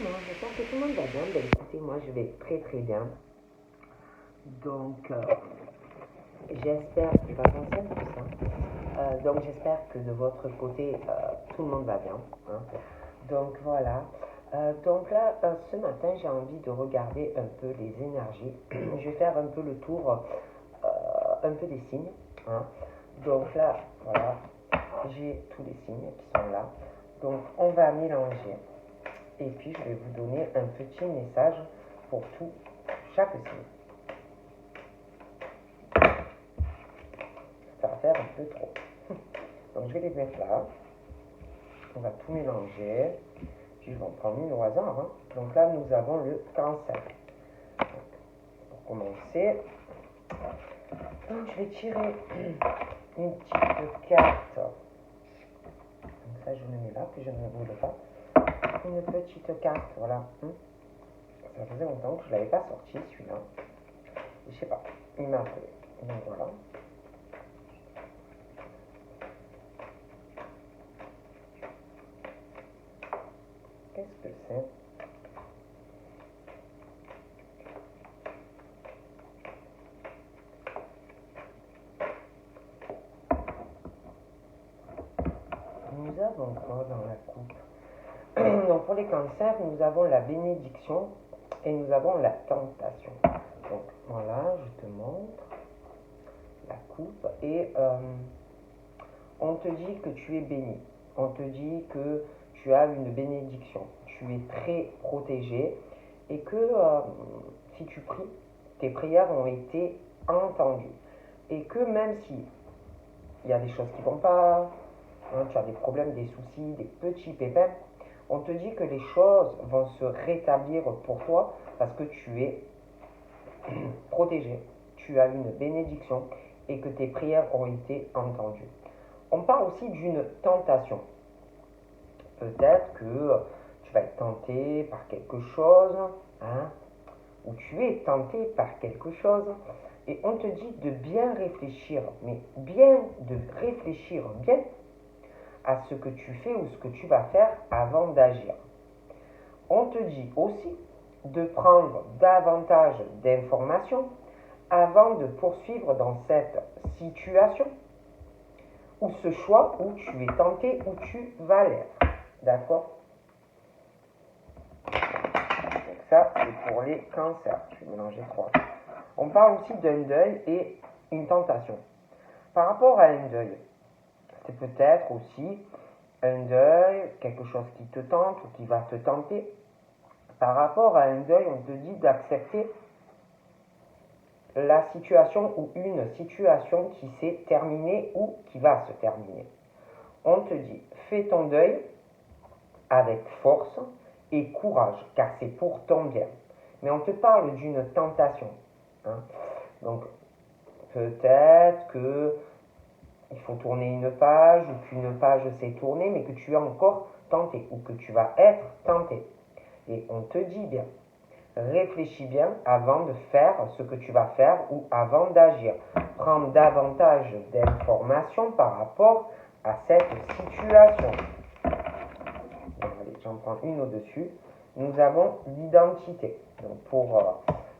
Comment? J'espère que tout le monde va bien. Ben, écoutez, moi je vais très très bien. Donc, j'espère, c'est pas conscient tout ça. Donc, j'espère que de votre côté, tout le monde va bien. Hein. Donc, voilà. Donc là, ce matin, j'ai envie de regarder un peu les énergies. Je vais faire un peu le tour, un peu des signes. Hein. Donc là, voilà, j'ai tous les signes qui sont là. Donc, on va mélanger. Et puis, je vais vous donner un petit message pour chaque signe. Ça va faire un peu trop. Donc, je vais les mettre là. On va tout mélanger. Puis, je vais en prendre une au hasard. Hein. Donc là, nous avons le cancer. Donc, pour commencer, donc, je vais tirer une petite carte. Donc ça, je le mets là, que je ne voulais pas. Une petite carte, voilà. Ça faisait longtemps que je ne l'avais pas sorti, celui-là. Je sais pas, il m'a appelé. Donc voilà. Qu'est-ce que c'est? Nous avons quoi dans la coupe? Donc pour les cancers, nous avons la bénédiction et nous avons la tentation. Donc voilà, je te montre la coupe et on te dit que tu es béni. On te dit que tu as une bénédiction. Tu es très protégé et que si tu pries, tes prières ont été entendues. Et que même si il y a des choses qui ne vont pas, hein, tu as des problèmes, des soucis, des petits pépins, on te dit que les choses vont se rétablir pour toi parce que tu es protégé, tu as une bénédiction et que tes prières ont été entendues. On parle aussi d'une tentation. Peut-être que tu vas être tenté par quelque chose, hein, ou tu es tenté par quelque chose, et on te dit de bien réfléchir, mais de réfléchir bien à ce que tu fais ou ce que tu vas faire avant d'agir. On te dit aussi de prendre davantage d'informations avant de poursuivre dans cette situation ou ce choix où tu es tenté, où tu vas l'être. D'accord? Donc ça, c'est pour les cancers. Je vais mélanger trois. On parle aussi d'un deuil et une tentation. Par rapport à un deuil, c'est peut-être aussi un deuil, quelque chose qui te tente ou qui va te tenter. Par rapport à un deuil, on te dit d'accepter la situation ou une situation qui s'est terminée ou qui va se terminer. On te dit, fais ton deuil avec force et courage, car c'est pour ton bien. Mais on te parle d'une tentation. Hein. Donc, peut-être que il faut tourner une page ou qu'une page s'est tournée, mais que tu as encore tenté ou que tu vas être tenté. Et on te dit bien, réfléchis bien avant de faire ce que tu vas faire ou avant d'agir. Prends davantage d'informations par rapport à cette situation. Allez, j'en prends une au-dessus. Nous avons l'identité. Donc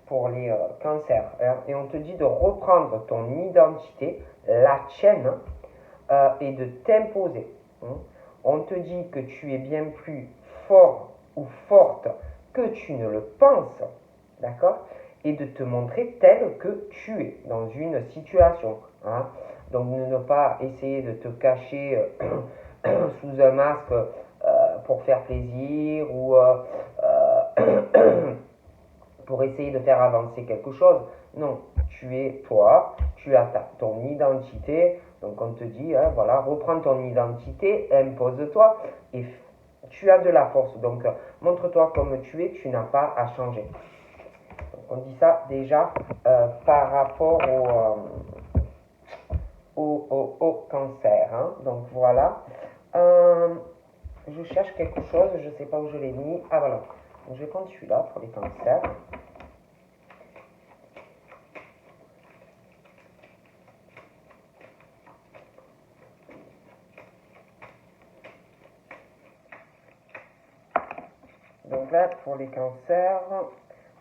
pour les cancers. Et on te dit de reprendre ton identité, la tienne, et de t'imposer. On te dit que tu es bien plus fort ou forte que tu ne le penses, d'accord? Et de te montrer tel que tu es dans une situation. Hein? Donc ne pas essayer de te cacher sous un masque pour faire plaisir ou pour essayer de faire avancer quelque chose. Non, tu es toi, tu as ton identité. Donc on te dit, hein, voilà, reprends ton identité, impose-toi et tu as de la force. Donc montre-toi comme tu n'as pas à changer. Donc, on dit ça déjà par rapport au cancer. Hein. Donc voilà. Je cherche quelque chose, je ne sais pas où je l'ai mis. Ah voilà. Donc, je vais prendre celui-là pour les cancers. Donc là, pour les cancers,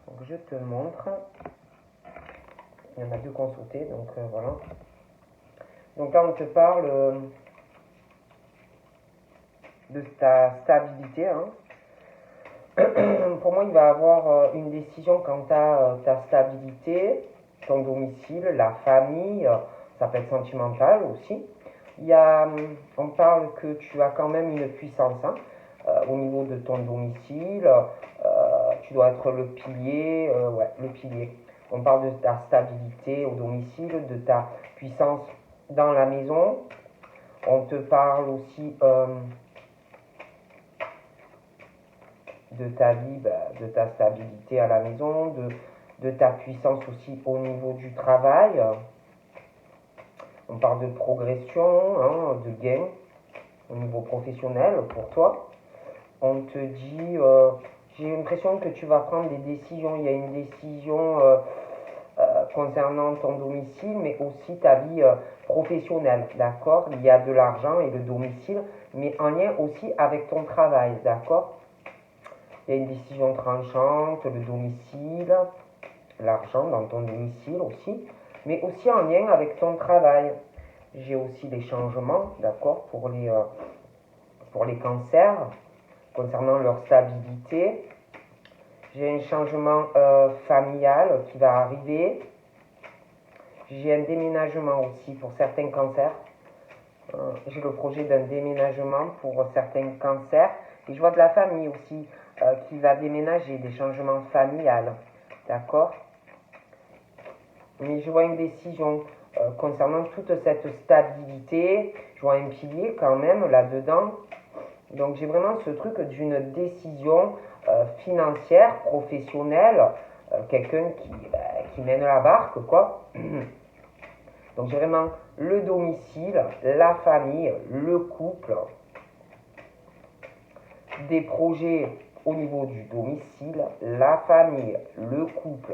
donc je te montre. Il y en a 2 consultés, donc voilà. Donc là, on te parle de ta stabilité. Hein. Pour moi, il va y avoir une décision quant à ta stabilité, ton domicile, la famille, ça peut être sentimental aussi. On parle que tu as quand même une puissance hein, au niveau de ton domicile. Tu dois être le pilier, ouais, le pilier. On parle de ta stabilité au domicile, de ta puissance dans la maison. On te parle aussi de ta vie, de ta stabilité à la maison, de ta puissance aussi au niveau du travail. On parle de progression, hein, de gain au niveau professionnel pour toi. On te dit, j'ai l'impression que tu vas prendre des décisions. Il y a une décision concernant ton domicile, mais aussi ta vie professionnelle, d'accord? Il y a de l'argent et le domicile, mais en lien aussi avec ton travail, d'accord? Il y a une décision tranchante, le domicile, l'argent dans ton domicile aussi, mais aussi en lien avec ton travail. J'ai aussi des changements, d'accord, pour les cancers, concernant leur stabilité. J'ai un changement familial qui va arriver. J'ai un déménagement aussi pour certains cancers. J'ai le projet d'un déménagement pour certains cancers. Et je vois de la famille aussi qui va déménager, des changements familiales. D'accord? Mais je vois une décision concernant toute cette stabilité. Je vois un pilier quand même là-dedans. Donc j'ai vraiment ce truc d'une décision financière, professionnelle, quelqu'un qui mène la barque, quoi. Donc j'ai vraiment le domicile, la famille, le couple, des projets au niveau du domicile, la famille, le couple.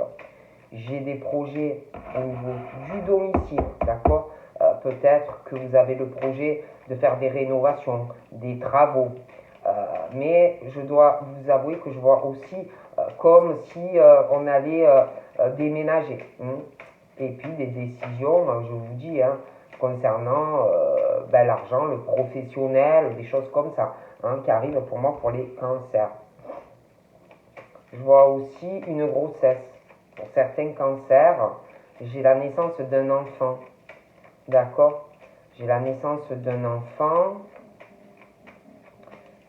J'ai des projets au niveau du domicile, d'accord? Peut-être que vous avez le projet de faire des rénovations, des travaux. Mais je dois vous avouer que je vois aussi comme si on allait déménager. Hein. Et puis des décisions, je vous dis, hein, concernant l'argent, le professionnel, des choses comme ça, hein, qui arrivent pour moi pour les cancers. Je vois aussi une grossesse. Pour certains cancers, j'ai la naissance d'un enfant. D'accord? J'ai la naissance d'un enfant.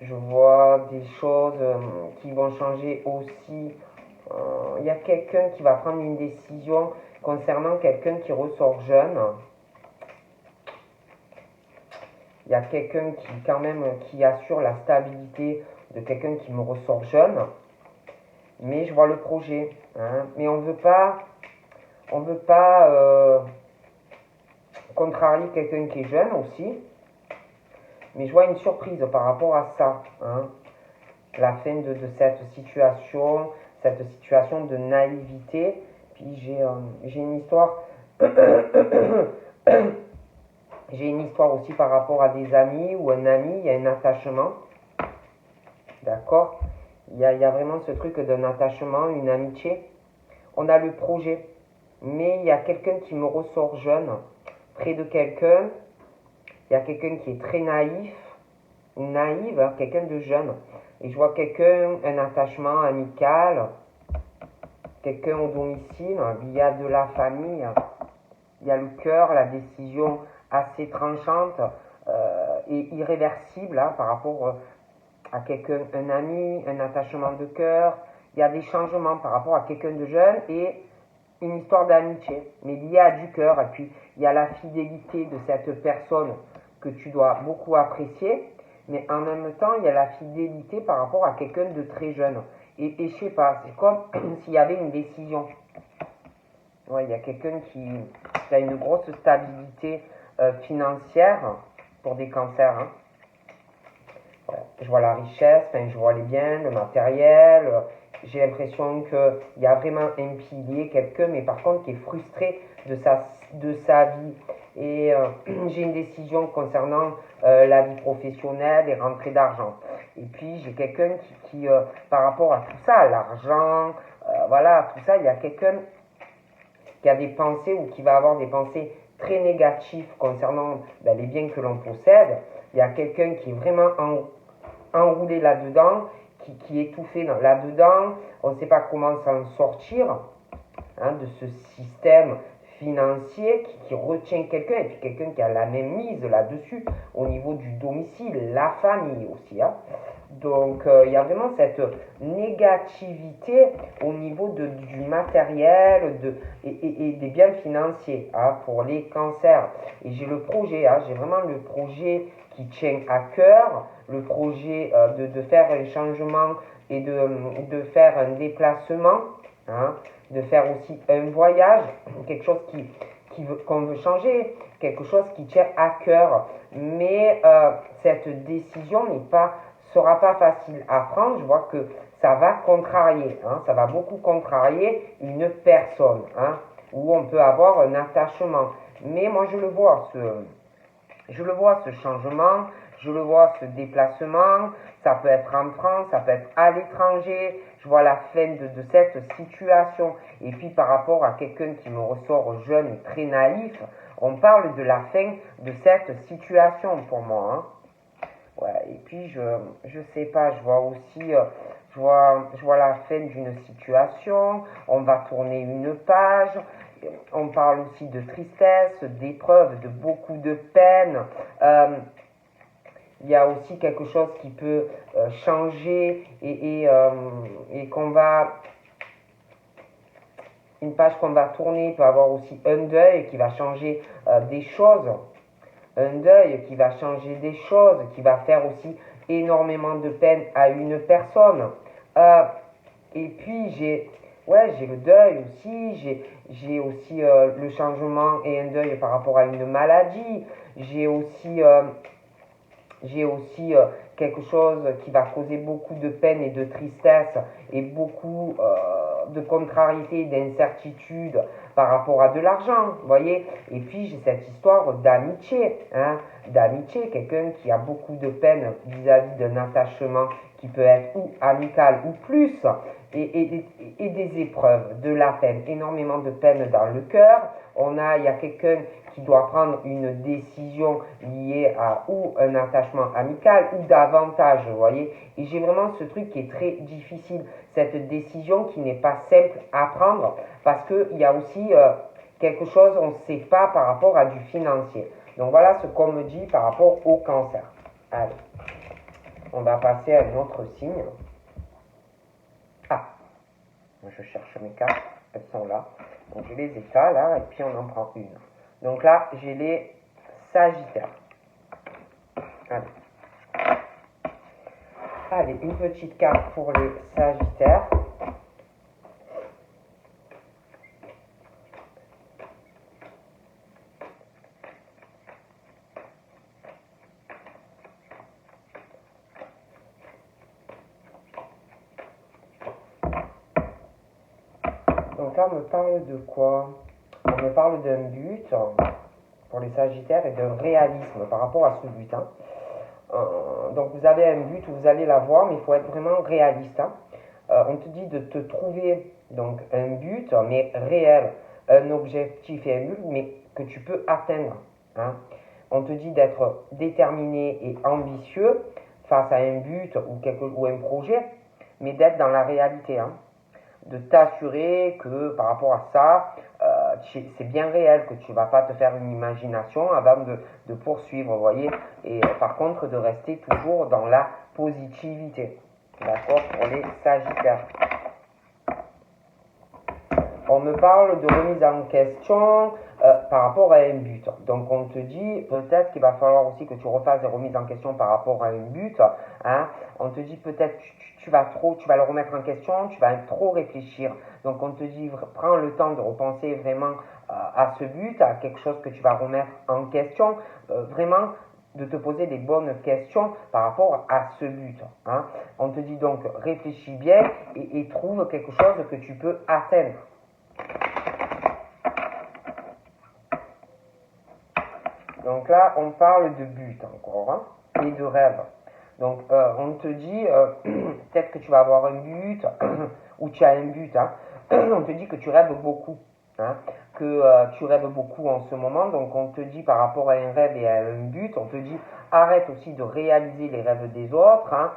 Je vois des choses qui vont changer aussi. Il y a quelqu'un qui va prendre une décision concernant quelqu'un qui ressort jeune. Il y a quelqu'un qui quand même qui assure la stabilité de quelqu'un qui me ressort jeune. Mais je vois le projet. Hein. Mais on veut pas contrarier quelqu'un qui est jeune aussi. Mais je vois une surprise par rapport à ça. Hein. La fin de cette situation de naïveté. Puis j'ai une histoire. J'ai une histoire aussi par rapport à des amis ou un ami, il y a un attachement. D'accord? Il y a vraiment ce truc d'un attachement, une amitié. On a le projet. Mais il y a quelqu'un qui me ressort jeune. Près de quelqu'un, il y a quelqu'un qui est très naïf, naïve, hein, quelqu'un de jeune. Et je vois quelqu'un, un attachement amical, quelqu'un au domicile, il y a de la famille, il y a le cœur, la décision assez tranchante et irréversible hein, par rapport à quelqu'un, un ami, un attachement de cœur. Il y a des changements par rapport à quelqu'un de jeune et une histoire d'amitié, mais liée à du cœur. Et puis, il y a la fidélité de cette personne que tu dois beaucoup apprécier, mais en même temps, il y a la fidélité par rapport à quelqu'un de très jeune. Et je sais pas, c'est comme s'il y avait une décision. Ouais, il y a quelqu'un qui a une grosse stabilité financière pour des cancers. Hein. Ouais, je vois la richesse, je vois les biens, le matériel. J'ai l'impression qu'il y a vraiment un pilier, quelqu'un, mais par contre qui est frustré de sa vie. et j'ai une décision concernant la vie professionnelle et rentrée d'argent. Et puis j'ai quelqu'un qui par rapport à tout ça, l'argent, voilà, tout ça, il y a quelqu'un qui a des pensées ou qui va avoir des pensées très négatives concernant les biens que l'on possède. Il y a quelqu'un qui est vraiment enroulé là-dedans, qui est étouffé là-dedans, on ne sait pas comment s'en sortir de ce système financier qui retient quelqu'un, et puis quelqu'un qui a la même mise là-dessus au niveau du domicile, la famille aussi. Donc il y a vraiment cette négativité au niveau du matériel et des biens financiers pour les cancers. Et j'ai le projet, j'ai vraiment le projet qui tient à cœur, le projet de faire un changement et de faire un déplacement, de faire aussi un voyage, quelque chose qu'on veut changer, quelque chose qui tient à cœur. Mais cette décision sera pas facile à prendre. Je vois que ça va contrarier, ça va beaucoup contrarier une personne, où on peut avoir un attachement. Mais moi je le vois ce changement, je le vois ce déplacement, ça peut être en France, ça peut être à l'étranger, je vois la fin de cette situation. Et puis par rapport à quelqu'un qui me ressort jeune et très naïf, on parle de la fin de cette situation pour moi. Ouais, et puis je sais pas, je vois aussi, je vois la fin d'une situation, on va tourner une page, on parle aussi de tristesse, d'épreuve, de beaucoup de peine. Il y a aussi quelque chose qui peut changer et qu'on va, une page qu'on va tourner peut avoir aussi un deuil qui va changer des choses. Un deuil qui va changer des choses, qui va faire aussi énormément de peine à une personne. Et puis j'ai le deuil aussi, j'ai aussi le changement et un deuil par rapport à une maladie. J'ai aussi quelque chose qui va causer beaucoup de peine et de tristesse et beaucoup de contrariété et d'incertitude par rapport à de l'argent, vous voyez. Et puis j'ai cette histoire d'amitié, d'amitié, quelqu'un qui a beaucoup de peine vis-à-vis d'un attachement qui peut être ou amical ou plus, et des épreuves, de la peine, énormément de peine dans le cœur. Il y a quelqu'un qui doit prendre une décision liée à ou un attachement amical ou davantage, vous voyez. Et j'ai vraiment ce truc qui est très difficile, cette décision qui n'est pas simple à prendre, parce qu'il y a aussi quelque chose, on ne sait pas par rapport à du financier. Donc voilà ce qu'on me dit par rapport au cancer. Allez, on va passer à un autre signe. Je cherche mes cartes, elles sont là. Donc je les étale là, et puis on en prend une. Donc là, j'ai les Sagittaires. Allez, une petite carte pour les Sagittaires. Donc là, on me parle de quoi? On me parle d'un but pour les Sagittaires et d'un réalisme par rapport à ce but. Donc vous avez un but, vous allez l'avoir, mais il faut être vraiment réaliste. On te dit de te trouver donc un but, mais réel, un objectif et un but, mais que tu peux atteindre. On te dit d'être déterminé et ambitieux face à un but ou un projet, mais d'être dans la réalité. De t'assurer que par rapport à ça, c'est bien réel, que tu ne vas pas te faire une imagination avant de poursuivre, vous voyez. Et par contre, de rester toujours dans la positivité. D'accord, pour les Sagittaires. On me parle de remise en question par rapport à un but. Donc on te dit peut-être qu'il va falloir aussi que tu refasses des remises en question par rapport à un but. On te dit peut-être tu vas le remettre en question, tu vas trop réfléchir. Donc on te dit prends le temps de repenser vraiment à ce but, à quelque chose que tu vas remettre en question. Vraiment de te poser des bonnes questions par rapport à ce but. On te dit donc réfléchis bien et trouve quelque chose que tu peux atteindre. Donc là, on parle de but encore, hein, et de rêve. Donc, on te dit, peut-être que tu vas avoir un but, ou tu as un but, hein. On te dit que tu rêves beaucoup, hein, que tu rêves beaucoup en ce moment. Donc, on te dit par rapport à un rêve et à un but, on te dit, arrête aussi de réaliser les rêves des autres, hein,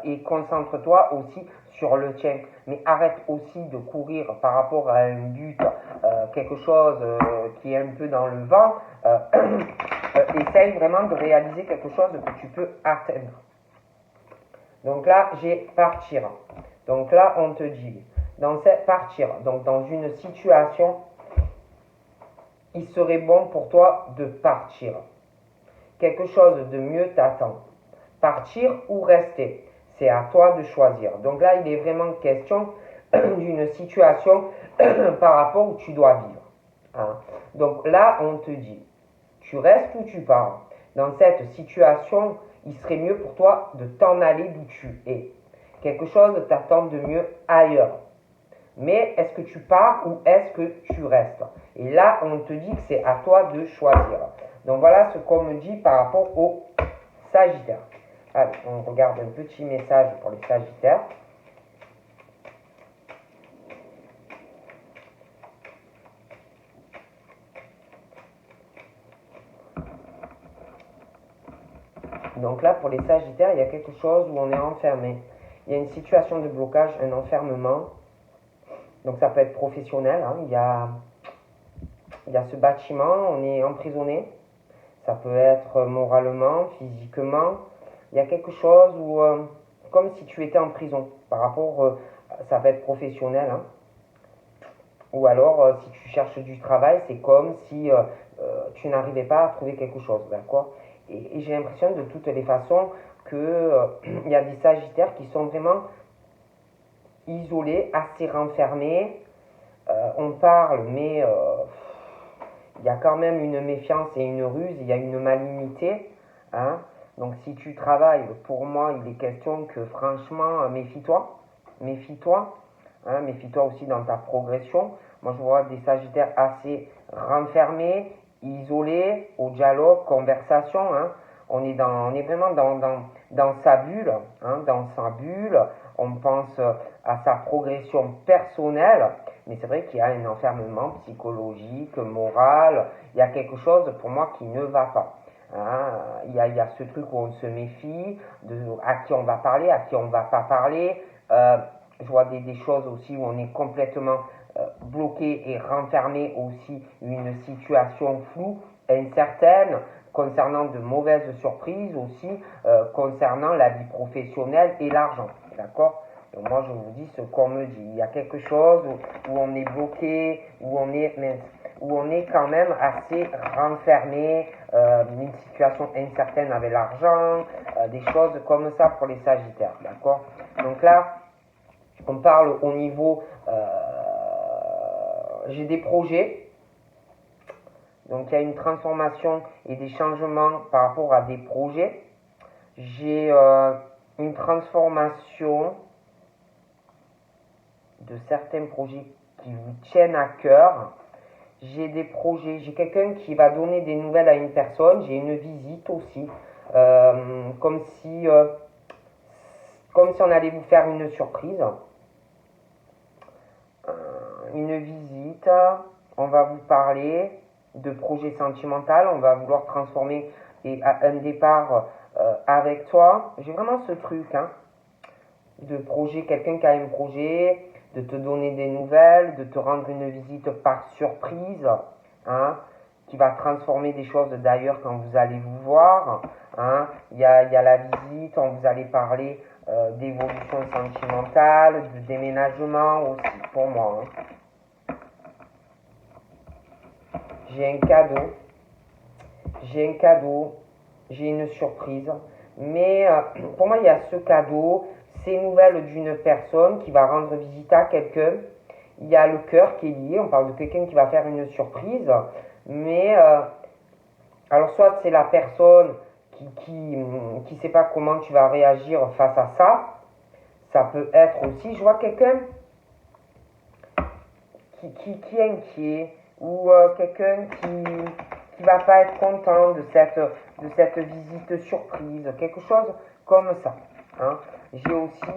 et concentre-toi aussi sur le tien. Mais arrête aussi de courir par rapport à un but, quelque chose qui est un peu dans le vent. Essaye vraiment de réaliser quelque chose que tu peux atteindre. Donc là, j'ai partir. Donc là, on te dit, dans cette partir, donc dans une situation, il serait bon pour toi de partir. Quelque chose de mieux t'attend. Partir ou rester, c'est à toi de choisir. Donc là, il est vraiment question d'une situation par rapport où tu dois vivre. Hein. Donc là, on te dit, tu restes ou tu pars. Dans cette situation, il serait mieux pour toi de t'en aller d'où tu es. Quelque chose t'attend de mieux ailleurs. Mais est-ce que tu pars ou est-ce que tu restes? Et là, on te dit que c'est à toi de choisir. Donc voilà ce qu'on me dit par rapport au Sagittaire. Allez, on regarde un petit message pour les Sagittaires. Donc là, pour les Sagittaires, il y a quelque chose où on est enfermé. Il y a une situation de blocage, un enfermement. Donc ça peut être professionnel. Hein. Il y a ce bâtiment, on est emprisonné. Ça peut être moralement, physiquement. Il y a quelque chose où, comme si tu étais en prison. Par rapport, ça peut être professionnel. Hein. Ou alors, si tu cherches du travail, c'est comme si tu n'arrivais pas à trouver quelque chose. D'accord? Et j'ai l'impression de toutes les façons que il y a des Sagittaires qui sont vraiment isolés, assez renfermés. On parle, mais il y a quand même une méfiance et une ruse, il y a une malignité. Hein. Donc si tu travailles, pour moi, il est question que franchement, méfie-toi. Méfie-toi. Hein, méfie-toi aussi dans ta progression. Moi, je vois des Sagittaires assez renfermés, isolés, au dialogue, conversation. Hein. On est vraiment dans sa bulle. Hein, dans sa bulle. On pense à sa progression personnelle. Mais c'est vrai qu'il y a un enfermement psychologique, moral. Il y a quelque chose, pour moi, qui ne va pas. Hein, il y a ce truc où on se méfie, à qui on va parler, à qui on ne va pas parler. Je vois des choses aussi où on est complètement bloqué et renfermé aussi, une situation floue, incertaine, concernant de mauvaises surprises aussi, concernant la vie professionnelle et l'argent. D'accord? Donc moi je vous dis ce qu'on me dit. Il y a quelque chose où on est bloqué, où on est quand même assez renfermé, une situation incertaine avec l'argent, des choses comme ça pour les Sagittaires. D'accord? Donc là, on parle au niveau, j'ai des projets, donc il y a une transformation et des changements par rapport à des projets. J'ai une transformation de certains projets qui vous tiennent à cœur. J'ai des projets, j'ai quelqu'un qui va donner des nouvelles à une personne, j'ai une visite aussi, comme si on allait vous faire une surprise. Une visite, on va vous parler de projet sentimental, on va vouloir transformer un départ avec toi. J'ai vraiment ce truc, hein, de projet, quelqu'un qui a un projet, de te donner des nouvelles, de te rendre une visite par surprise, hein, qui va transformer des choses d'ailleurs quand vous allez vous voir. Hein. Il y a la visite, on vous allez parler d'évolution sentimentale, de déménagement aussi, pour moi. Hein. J'ai un cadeau, j'ai une surprise, mais pour moi il y a ce cadeau, ces nouvelles d'une personne qui va rendre visite à quelqu'un, il y a le cœur qui est lié, on parle de quelqu'un qui va faire une surprise, mais alors soit c'est la personne qui sait pas comment tu vas réagir face à ça, ça peut être aussi, je vois quelqu'un qui est inquiet, ou quelqu'un qui va pas être content de cette visite surprise, quelque chose comme ça. Hein. J'ai aussi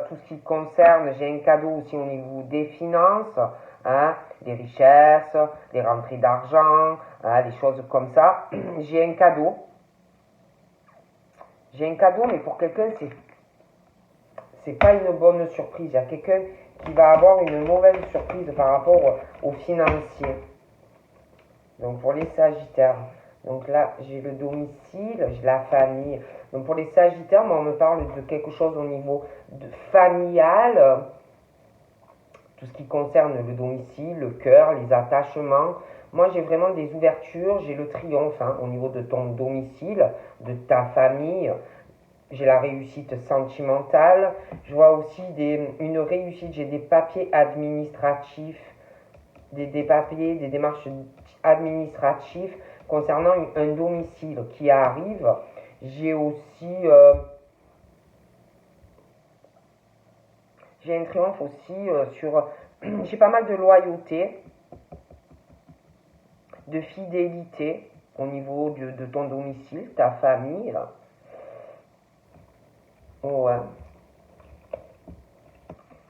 tout ce qui concerne, j'ai un cadeau aussi au niveau des finances, hein, des richesses, des rentrées d'argent, hein, des choses comme ça. J'ai un cadeau. J'ai un cadeau, mais pour quelqu'un, c'est pas une bonne surprise. Il y a quelqu'un qui va avoir une mauvaise surprise par rapport aux financiers. Donc pour les Sagittaires. Donc là, j'ai le domicile, j'ai la famille. Donc pour les Sagittaires, moi, on me parle de quelque chose au niveau familial, tout ce qui concerne le domicile, le cœur, les attachements. Moi, j'ai vraiment des ouvertures, j'ai le triomphe hein, au niveau de ton domicile, de ta famille. J'ai la réussite sentimentale. Je vois aussi une réussite, j'ai des papiers administratifs, des papiers, des démarches administratifs concernant un domicile qui arrive. J'ai aussi j'ai un triomphe aussi sur j'ai pas mal de loyauté, de fidélité au niveau de ton domicile, ta famille. Ouais.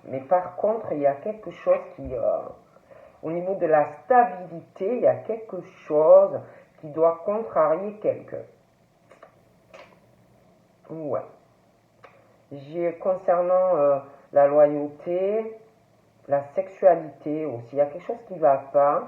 Mais par contre, il y a quelque chose qui au niveau de la stabilité, il y a quelque chose qui doit contrarier quelqu'un. Ouais. J'ai concernant la loyauté, la sexualité aussi, il y a quelque chose qui ne va pas.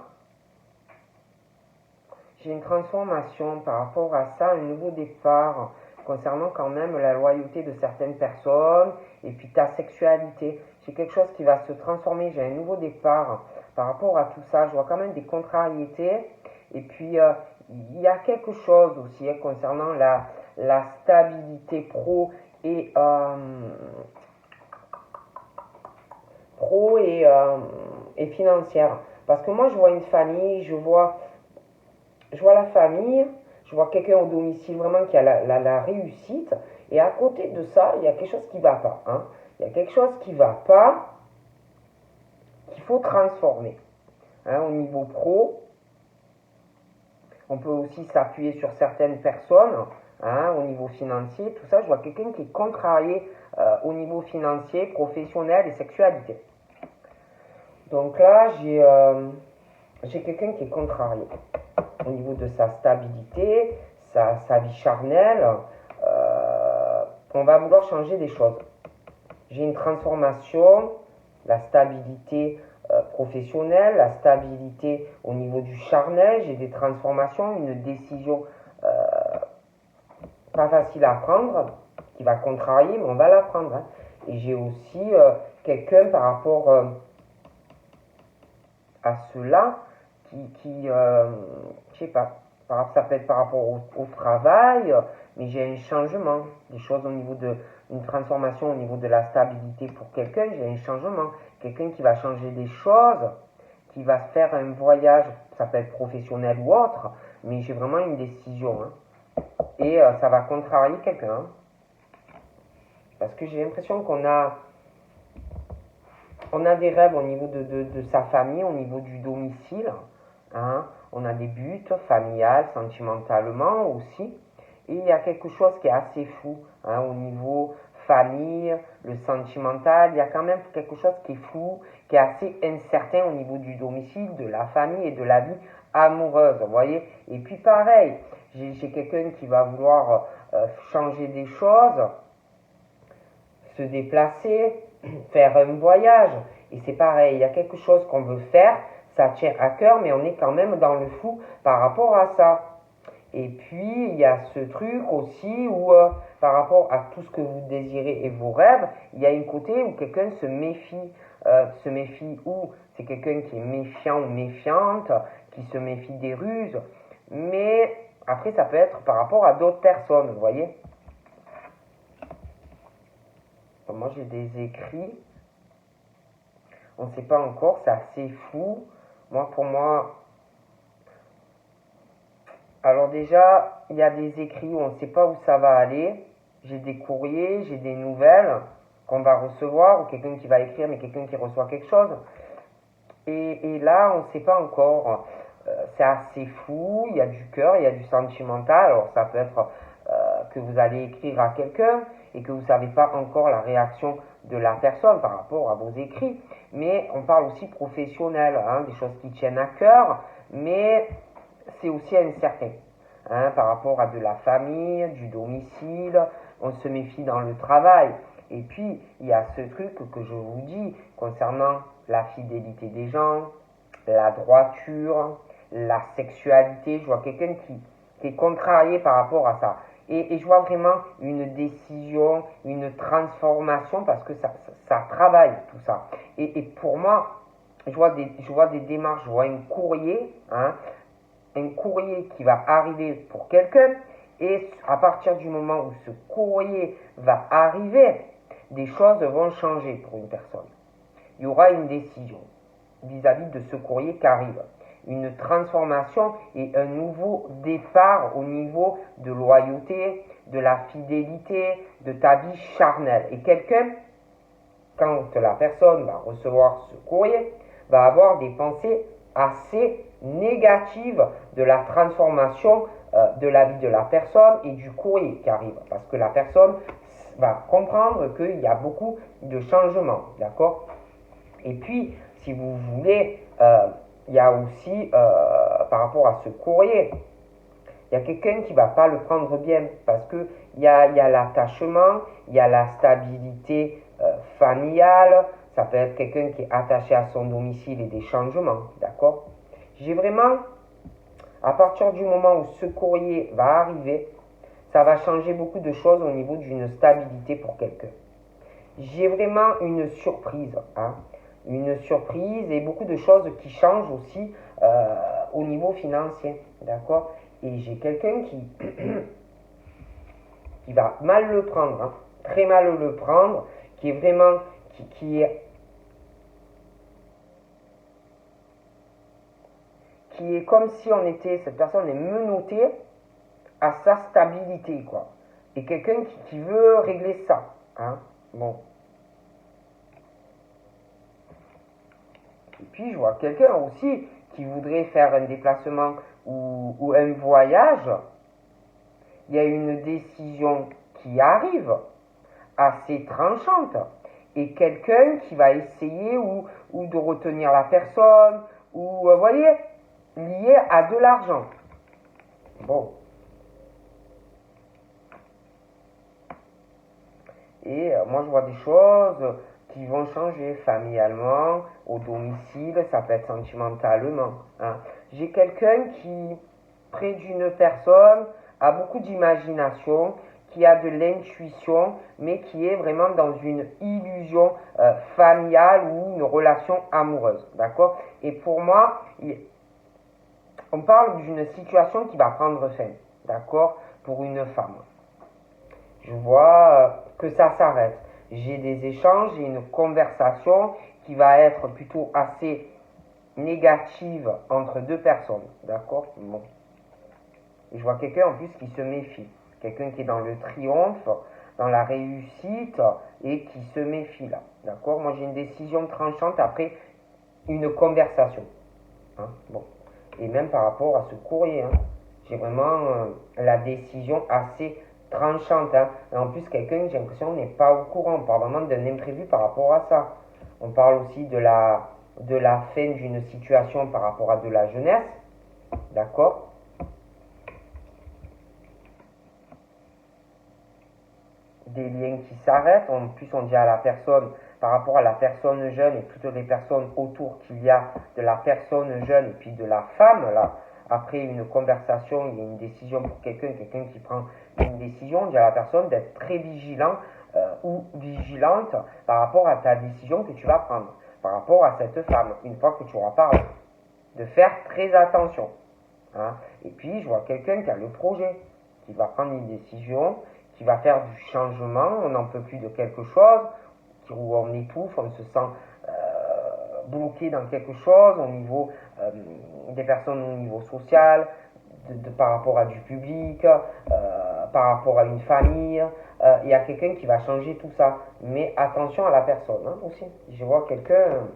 J'ai une transformation par rapport à ça, un nouveau départ concernant quand même la loyauté de certaines personnes et puis ta sexualité. J'ai quelque chose qui va se transformer, j'ai un nouveau départ par rapport à tout ça. Je vois quand même des contrariétés et puis il y a quelque chose aussi hein, concernant la stabilité pro et financière. Parce que moi je vois une famille, je vois la famille, je vois quelqu'un au domicile vraiment qui a la réussite. Et à côté de ça, il y a quelque chose qui ne va pas. Hein. Il y a quelque chose qui ne va pas, qu'il faut transformer. Hein, au niveau pro, on peut aussi s'appuyer sur certaines personnes. Hein, au niveau financier, tout ça, je vois quelqu'un qui est contrarié au niveau financier, professionnel et sexualité. Donc là, j'ai quelqu'un qui est contrarié au niveau de sa stabilité, sa vie charnelle. On va vouloir changer des choses. J'ai une transformation, la stabilité professionnelle, la stabilité au niveau du charnel, j'ai des transformations, une décision pas facile à prendre, qui va contrarier, mais on va la prendre. Hein. Et j'ai aussi quelqu'un par rapport à cela qui je sais pas, ça peut être par rapport au travail, mais j'ai un changement, des choses au niveau une transformation au niveau de la stabilité pour quelqu'un, j'ai un changement, quelqu'un qui va changer des choses, qui va faire un voyage, ça peut être professionnel ou autre, mais j'ai vraiment une décision, hein. Et ça va contrarier quelqu'un, hein. Parce que j'ai l'impression qu'on a des rêves au niveau de sa famille, au niveau du domicile. Hein. On a des buts familiales, sentimentalement aussi. Et il y a quelque chose qui est assez fou hein, au niveau famille, le sentimental. Il y a quand même quelque chose qui est fou, qui est assez incertain au niveau du domicile, de la famille et de la vie amoureuse. Vous voyez. Et puis pareil, j'ai quelqu'un qui va vouloir changer des choses, se déplacer, faire un voyage. Et c'est pareil, il y a quelque chose qu'on veut faire, ça tient à cœur, mais on est quand même dans le flou par rapport à ça. Et puis, il y a ce truc aussi où, par rapport à tout ce que vous désirez et vos rêves, il y a un côté où quelqu'un se méfie ou c'est quelqu'un qui est méfiant ou méfiante, qui se méfie des ruses. Mais après, ça peut être par rapport à d'autres personnes, vous voyez. Moi, j'ai des écrits. On ne sait pas encore, c'est assez fou. Pour moi... Alors déjà, il y a des écrits où on ne sait pas où ça va aller. J'ai des courriers, j'ai des nouvelles qu'on va recevoir, ou quelqu'un qui va écrire, mais quelqu'un qui reçoit quelque chose. Et là, on ne sait pas encore. c'est assez fou, il y a du cœur, il y a du sentimental. Alors ça peut être que vous allez écrire à quelqu'un et que vous ne savez pas encore la réaction de la personne par rapport à vos écrits. Mais on parle aussi professionnel, hein, des choses qui tiennent à cœur, mais c'est aussi incertain. Hein, par rapport à de la famille, du domicile, on se méfie dans le travail. Et puis, il y a ce truc que je vous dis concernant la fidélité des gens, la droiture, la sexualité. Je vois quelqu'un qui est contrarié par rapport à ça. Et je vois vraiment une décision, une transformation parce que ça travaille tout ça. Et pour moi, je vois des démarches, je vois un courrier, hein, un courrier qui va arriver pour quelqu'un, et à partir du moment où ce courrier va arriver, des choses vont changer pour une personne. Il y aura une décision vis-à-vis de ce courrier qui arrive, une transformation et un nouveau départ au niveau de loyauté, de la fidélité, de ta vie charnelle. Et quelqu'un, quand la personne va recevoir ce courrier, va avoir des pensées assez négatives de la transformation de la vie de la personne et du courrier qui arrive. Parce que la personne va comprendre qu'il y a beaucoup de changements, d'accord? Et puis, si vous voulez, il y a aussi, par rapport à ce courrier, il y a quelqu'un qui ne va pas le prendre bien parce qu'il y a l'attachement, il y a la stabilité familiale, ça peut être quelqu'un qui est attaché à son domicile et des changements, d'accord? J'ai vraiment, à partir du moment où ce courrier va arriver, ça va changer beaucoup de choses au niveau d'une stabilité pour quelqu'un. J'ai vraiment une surprise, hein? Une surprise et beaucoup de choses qui changent aussi au niveau financier, d'accord? Et j'ai quelqu'un qui va mal le prendre, hein, très mal le prendre, qui est vraiment, qui est comme si cette personne est menottée à sa stabilité, quoi. Et quelqu'un qui veut régler ça, hein, bon. Et puis, je vois quelqu'un aussi qui voudrait faire un déplacement ou un voyage. Il y a une décision qui arrive, assez tranchante. Et quelqu'un qui va essayer ou de retenir la personne, ou, vous voyez, lié à de l'argent. Bon. Et moi, je vois des choses qui vont changer familialement, au domicile, ça peut être sentimentalement. Hein. J'ai quelqu'un qui, près d'une personne, a beaucoup d'imagination, qui a de l'intuition, mais qui est vraiment dans une illusion familiale ou une relation amoureuse. D'accord? Et pour moi, on parle d'une situation qui va prendre fin. D'accord? Pour une femme. Je vois que ça s'arrête. J'ai des échanges, j'ai une conversation qui va être plutôt assez négative entre deux personnes. D'accord? Bon. Et je vois quelqu'un en plus qui se méfie. Quelqu'un qui est dans le triomphe, dans la réussite et qui se méfie là. D'accord? Moi j'ai une décision tranchante après une conversation. Hein? Bon. Et même par rapport à ce courrier, hein, j'ai vraiment la décision assez tranchante. Hein. Et en plus, quelqu'un, j'ai l'impression, n'est pas au courant. On parle vraiment d'un imprévu par rapport à ça. On parle aussi de la fin d'une situation par rapport à de la jeunesse. D'accord? Des liens qui s'arrêtent. En plus, on dit à la personne, par rapport à la personne jeune et toutes les personnes autour qu'il y a de la personne jeune et puis de la femme, là, après une conversation, il y a une décision pour quelqu'un qui prend une décision, on dit à la personne d'être très vigilant ou vigilante par rapport à ta décision que tu vas prendre, par rapport à cette femme, une fois que tu auras parlé, de faire très attention. Hein. Et puis, je vois quelqu'un qui a le projet, qui va prendre une décision, qui va faire du changement, on n'en peut plus de quelque chose, où on étouffe, on se sent bloqué dans quelque chose au niveau des personnes au niveau social, par rapport à du public, par rapport à une famille. Il y a quelqu'un qui va changer tout ça. Mais attention à la personne hein, aussi. Je vois quelqu'un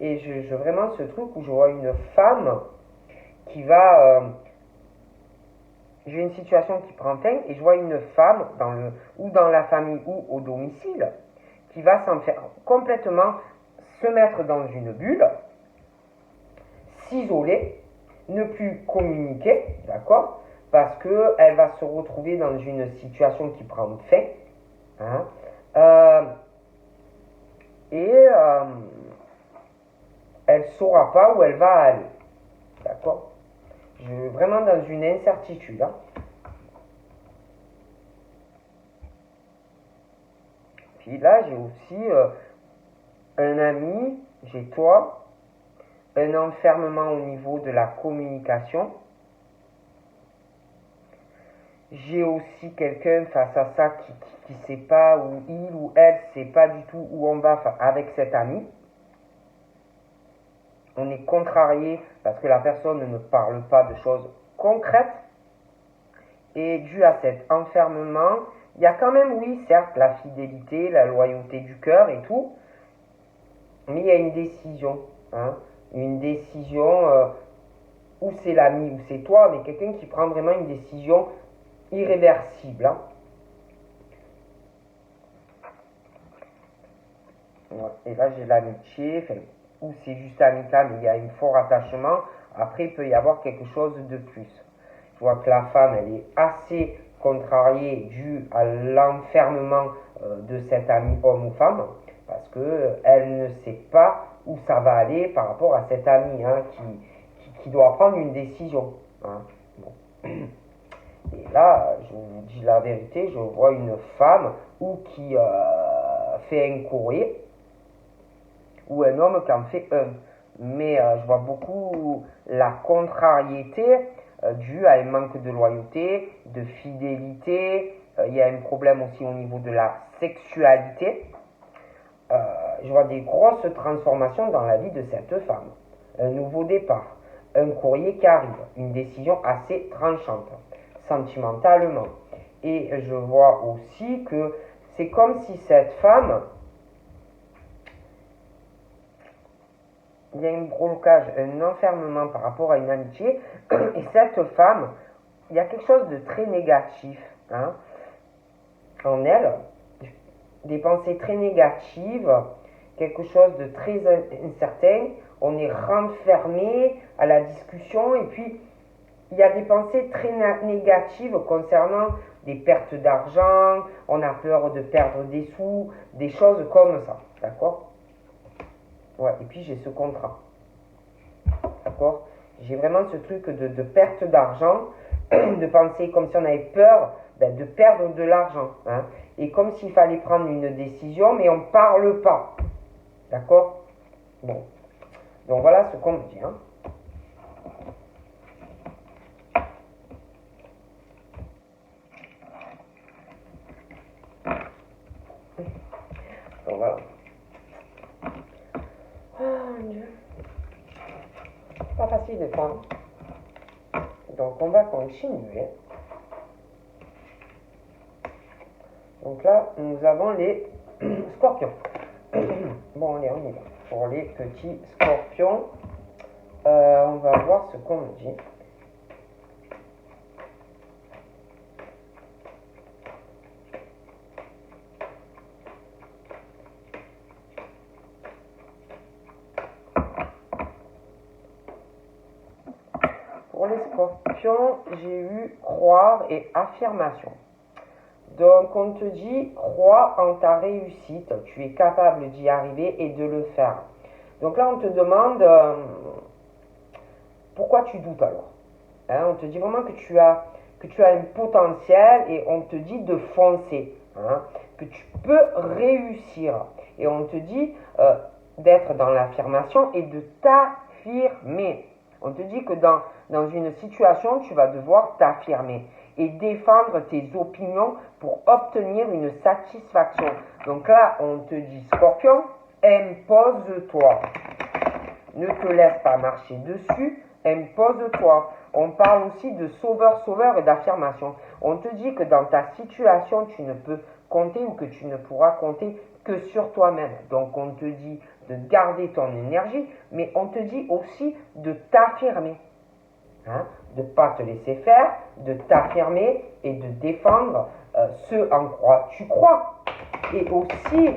et je vraiment ce truc où je vois une femme qui va... j'ai une situation qui prend fin et je vois une femme ou dans la famille ou au domicile qui va s'en faire complètement se mettre dans une bulle, s'isoler, ne plus communiquer, d'accord? Parce qu'elle va se retrouver dans une situation qui prend fin. Hein, elle ne saura pas où elle va aller. D'accord? Vraiment dans une incertitude. Hein. Puis là, j'ai aussi un ami, j'ai toi, un enfermement au niveau de la communication. J'ai aussi quelqu'un face à ça qui ne sait pas, ou il ou elle ne sait pas du tout où on va avec cet ami. On est contrarié parce que la personne ne parle pas de choses concrètes. Et dû à cet enfermement, il y a quand même, oui, certes, la fidélité, la loyauté du cœur et tout, mais il y a une décision. Hein, une décision où c'est l'ami ou c'est toi, mais quelqu'un qui prend vraiment une décision irréversible. Hein. Et là, j'ai l'amitié, ou c'est juste amical, mais il y a un fort attachement. Après, il peut y avoir quelque chose de plus. Je vois que la femme, elle est assez contrariée dû à l'enfermement de cet ami homme ou femme, parce qu'elle ne sait pas où ça va aller par rapport à cet ami hein, qui doit prendre une décision. Hein. Bon. Et là, je vous dis la vérité, je vois une femme ou qui fait un courrier, ou un homme qui en fait un. Mais je vois beaucoup la contrariété due à un manque de loyauté, de fidélité. Il y a un problème aussi au niveau de la sexualité. Je vois des grosses transformations dans la vie de cette femme. Un nouveau départ, un courrier qui arrive, une décision assez tranchante, sentimentalement. Et je vois aussi que c'est comme si cette femme, il y a un blocage, un enfermement par rapport à une amitié, et cette femme, il y a quelque chose de très négatif hein, en elle, des pensées très négatives, quelque chose de très incertain, on est renfermé à la discussion, et puis il y a des pensées très négatives concernant des pertes d'argent, on a peur de perdre des sous, des choses comme ça, d'accord? Ouais, et puis j'ai ce contrat. D'accord? J'ai vraiment ce truc de perte d'argent, de penser comme si on avait peur de perdre de l'argent. Hein, et comme s'il fallait prendre une décision, mais on ne parle pas. D'accord? Bon. Donc voilà ce qu'on me dit. Hein. Donc voilà. Oh mon Dieu. Pas facile de prendre. Donc on va continuer. Donc là, nous avons les scorpions. Bon, allez, on y va. Pour les petits scorpions, on va voir ce qu'on me dit. Pour les scorpions, j'ai eu croire et affirmation. Donc on te dit, crois en ta réussite, tu es capable d'y arriver et de le faire. Donc là on te demande, pourquoi tu doutes alors hein, on te dit vraiment que tu as un potentiel et on te dit de foncer, hein, que tu peux réussir. Et on te dit d'être dans l'affirmation et de t'affirmer. On te dit que dans une situation, tu vas devoir t'affirmer et défendre tes opinions pour obtenir une satisfaction. Donc là, on te dit, Scorpion, impose-toi. Ne te laisse pas marcher dessus, impose-toi. On parle aussi de sauveur et d'affirmation. On te dit que dans ta situation, tu ne peux compter ou que tu ne pourras compter que sur toi-même. Donc on te dit de garder ton énergie, mais on te dit aussi de t'affirmer. hein, de ne pas te laisser faire, de t'affirmer et de défendre ce en quoi tu crois et aussi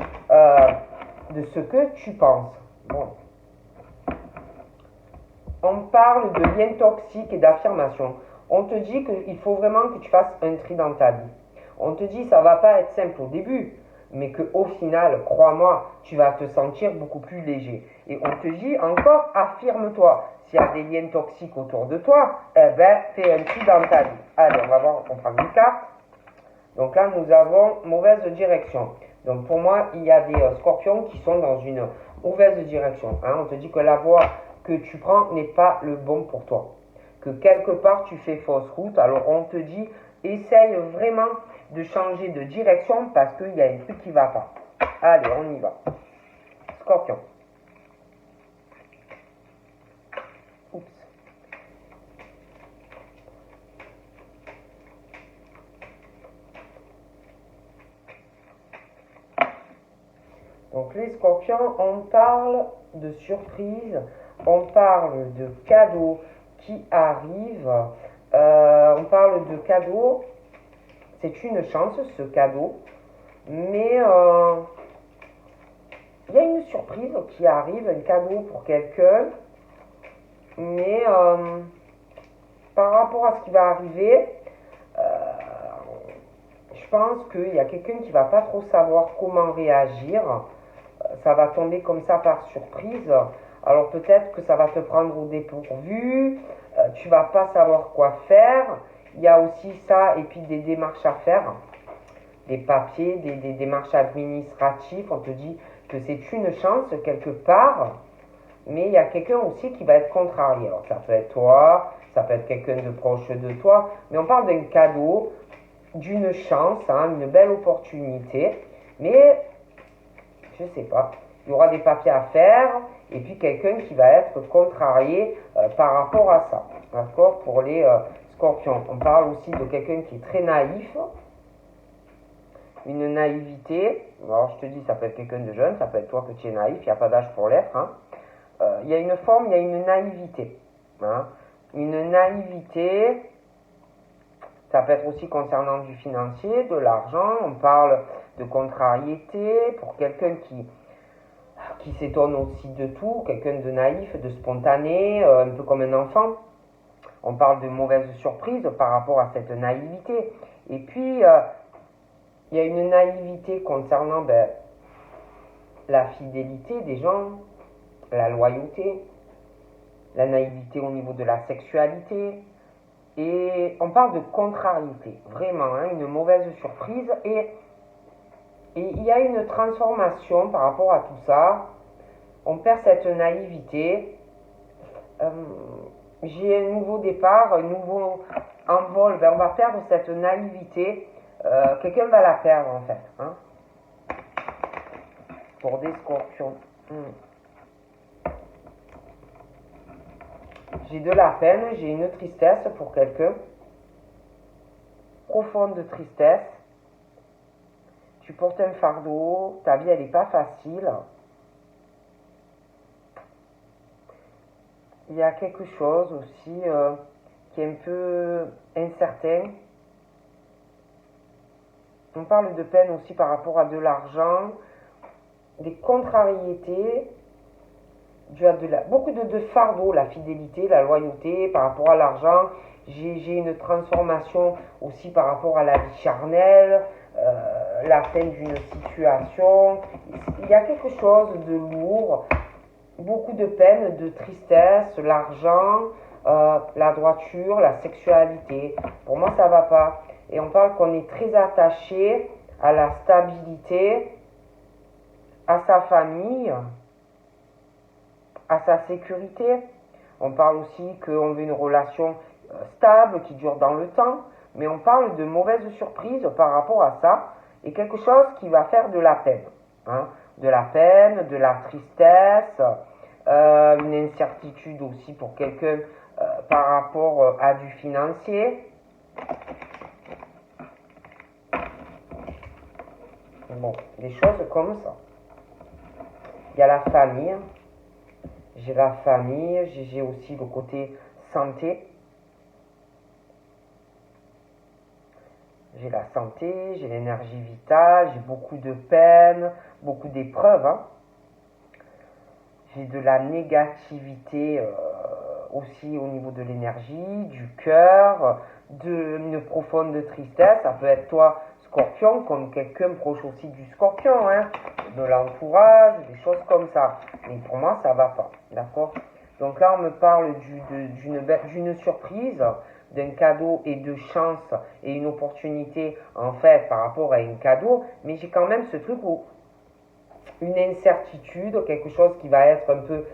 de ce que tu penses. Bon. On parle de liens toxiques et d'affirmation. On te dit qu'il faut vraiment que tu fasses un tri dans ta vie. On te dit que ça ne va pas être simple au début, mais qu'au final, crois-moi, tu vas te sentir beaucoup plus léger. Et on te dit encore, affirme-toi. S'il y a des liens toxiques autour de toi, eh ben, fais un tri dans ta vie. Allez, on va voir, on prend une carte. Donc là, nous avons mauvaise direction. Donc pour moi, il y a des scorpions qui sont dans une mauvaise direction. Hein. On te dit que la voie que tu prends n'est pas le bon pour toi. Que quelque part, tu fais fausse route. Alors on te dit, essaye vraiment de changer de direction parce qu'il y a un truc qui ne va pas. Allez, on y va. Scorpion. Oups. Donc les scorpions, on parle de surprise, on parle de cadeaux qui arrivent, on parle de cadeaux, c'est une chance ce cadeau, mais il y a une surprise qui arrive, un cadeau pour quelqu'un, mais par rapport à ce qui va arriver, je pense qu'il y a quelqu'un qui va pas trop savoir comment réagir. Ça va tomber comme ça par surprise. Alors peut-être que ça va te prendre au dépourvu, tu vas pas savoir quoi faire. Il y a aussi ça et puis des démarches à faire, des papiers, des démarches administratives. On te dit que c'est une chance quelque part, mais il y a quelqu'un aussi qui va être contrarié. Alors ça peut être toi, ça peut être quelqu'un de proche de toi, mais on parle d'un cadeau, d'une chance, hein, une belle opportunité, mais je sais pas, il y aura des papiers à faire et puis quelqu'un qui va être contrarié par rapport à ça, d'accord, pour les scorpions. On parle aussi de quelqu'un qui est très naïf, une naïveté. Alors je te dis, ça peut être quelqu'un de jeune, ça peut être toi que tu es naïf, il n'y a pas d'âge pour l'être, hein. Il y a une forme, il y a une naïveté, hein. Une naïveté. Ça peut être aussi concernant du financier, de l'argent. On parle de contrariété pour quelqu'un qui s'étonne aussi de tout, quelqu'un de naïf, de spontané, un peu comme un enfant. On parle de mauvaise surprise par rapport à cette naïveté. Et puis, il y a une naïveté concernant la fidélité des gens, la loyauté, la naïveté au niveau de la sexualité. Et on parle de contrariété, vraiment, hein, une mauvaise surprise. Et il y a une transformation par rapport à tout ça. On perd cette naïveté. J'ai un nouveau départ, un nouveau envol. On va perdre cette naïveté. Quelqu'un va la perdre en fait. Hein, pour des scorpions. J'ai de la peine, j'ai une tristesse pour quelqu'un. Profonde tristesse. Tu portes un fardeau, ta vie elle n'est pas facile. Il y a quelque chose aussi qui est un peu incertain. On parle de peine aussi par rapport à de l'argent, des contrariétés, beaucoup de fardeaux, la fidélité, la loyauté par rapport à l'argent. J'ai une transformation aussi par rapport à la vie charnelle, la fin d'une situation. Il y a quelque chose de lourd, beaucoup de peine, de tristesse, l'argent, la droiture, la sexualité. Pour moi, ça va pas. Et on parle qu'on est très attaché à la stabilité, à sa famille, à sa sécurité. On parle aussi qu'on veut une relation stable, qui dure dans le temps, mais on parle de mauvaises surprises par rapport à ça, et quelque chose qui va faire de la peine. Hein, de la peine, de la tristesse, une incertitude aussi pour quelqu'un par rapport à du financier. Bon, des choses comme ça. Il y a la famille. J'ai la famille, j'ai aussi le côté santé. J'ai la santé, j'ai l'énergie vitale, j'ai beaucoup de peine, beaucoup d'épreuves. Hein. J'ai de la négativité aussi au niveau de l'énergie, du cœur, une profonde tristesse. Ça peut être toi, scorpion, comme quelqu'un proche aussi du scorpion, hein, de l'entourage, des choses comme ça. Mais pour moi, ça va pas, d'accord? Donc là, on me parle d'une surprise, d'un cadeau et de chance et une opportunité, en fait, par rapport à un cadeau. Mais j'ai quand même ce truc où une incertitude, quelque chose qui va être un peu...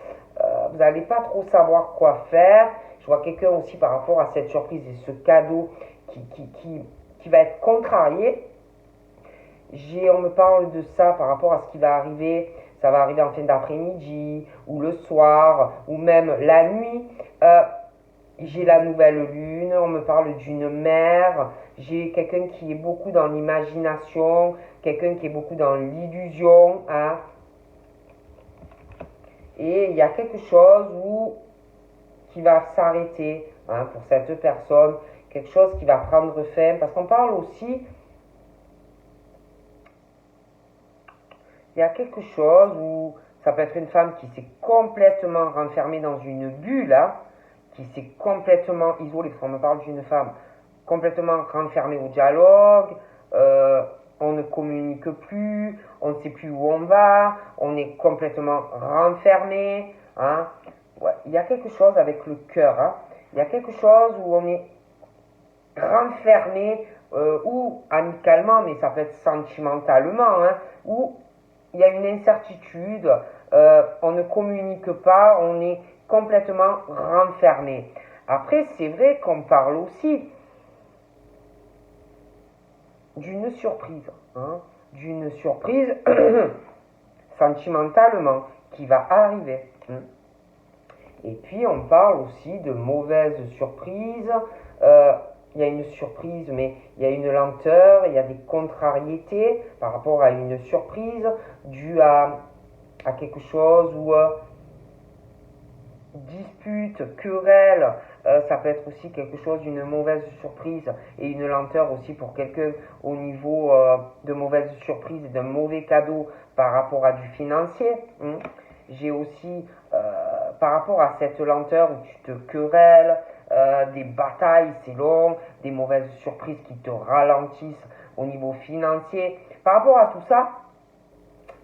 vous n'allez pas trop savoir quoi faire. Je vois quelqu'un aussi par rapport à cette surprise et ce cadeau qui va être contrarié. On me parle de ça par rapport à ce qui va arriver. Ça va arriver en fin d'après-midi, ou le soir, ou même la nuit. J'ai la nouvelle lune, on me parle d'une mère. J'ai quelqu'un qui est beaucoup dans l'imagination, quelqu'un qui est beaucoup dans l'illusion. Hein. Et il y a quelque chose qui va s'arrêter hein, pour cette personne, quelque chose qui va prendre fin. Parce qu'on parle aussi, il y a quelque chose où ça peut être une femme qui s'est complètement renfermée dans une bulle, hein, qui s'est complètement isolée, parce qu'on me parle d'une femme complètement renfermée au dialogue, on ne communique plus, on ne sait plus où on va, on est complètement renfermé. Hein. Ouais, il y a quelque chose avec le cœur. Hein. Il y a quelque chose où on est renfermé, ou amicalement, mais ça peut être sentimentalement, hein, où il y a une incertitude, on ne communique pas, on est complètement renfermé. Après, c'est vrai qu'on parle aussi d'une surprise, hein, d'une surprise sentimentalement qui va arriver. Hein. Et puis on parle aussi de mauvaises surprises. Il y a une surprise, mais il y a une lenteur, il y a des contrariétés par rapport à une surprise due à quelque chose où dispute, querelle, ça peut être aussi quelque chose d'une mauvaise surprise et une lenteur aussi pour quelqu'un au niveau de mauvaise surprise et d'un mauvais cadeau par rapport à du financier. Hein. J'ai aussi par rapport à cette lenteur où tu te querelles, des batailles, c'est long, des mauvaises surprises qui te ralentissent au niveau financier. Par rapport à tout ça,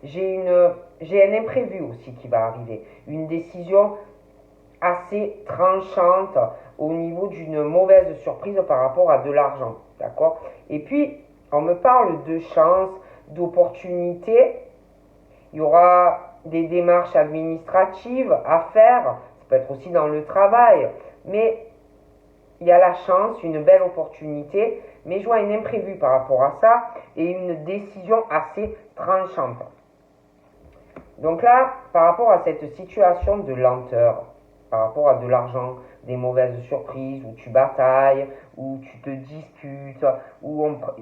j'ai un imprévu aussi qui va arriver, une décision assez tranchante au niveau d'une mauvaise surprise par rapport à de l'argent, d'accord? Et puis, on me parle de chance, d'opportunité, il y aura des démarches administratives à faire, ça peut être aussi dans le travail, mais il y a la chance, une belle opportunité, mais je vois un imprévu par rapport à ça et une décision assez tranchante. Donc là, par rapport à cette situation de lenteur, par rapport à de l'argent, des mauvaises surprises, où tu batailles, où tu te disputes,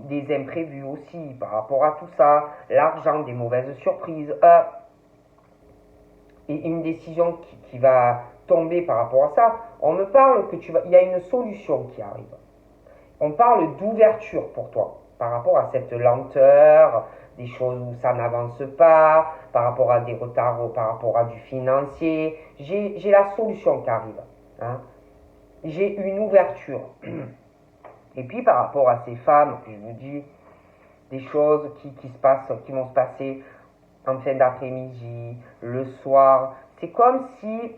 des imprévus aussi par rapport à tout ça, l'argent, des mauvaises surprises, et une décision qui va tomber par rapport à ça, on me parle il y a une solution qui arrive. On parle d'ouverture pour toi par rapport à cette lenteur, des choses où ça n'avance pas, par rapport à des retards, par rapport à du financier. J'ai la solution qui arrive. Hein. J'ai une ouverture. Et puis par rapport à ces femmes, je vous dis, des choses qui vont se passer en fin d'après-midi, le soir. C'est comme si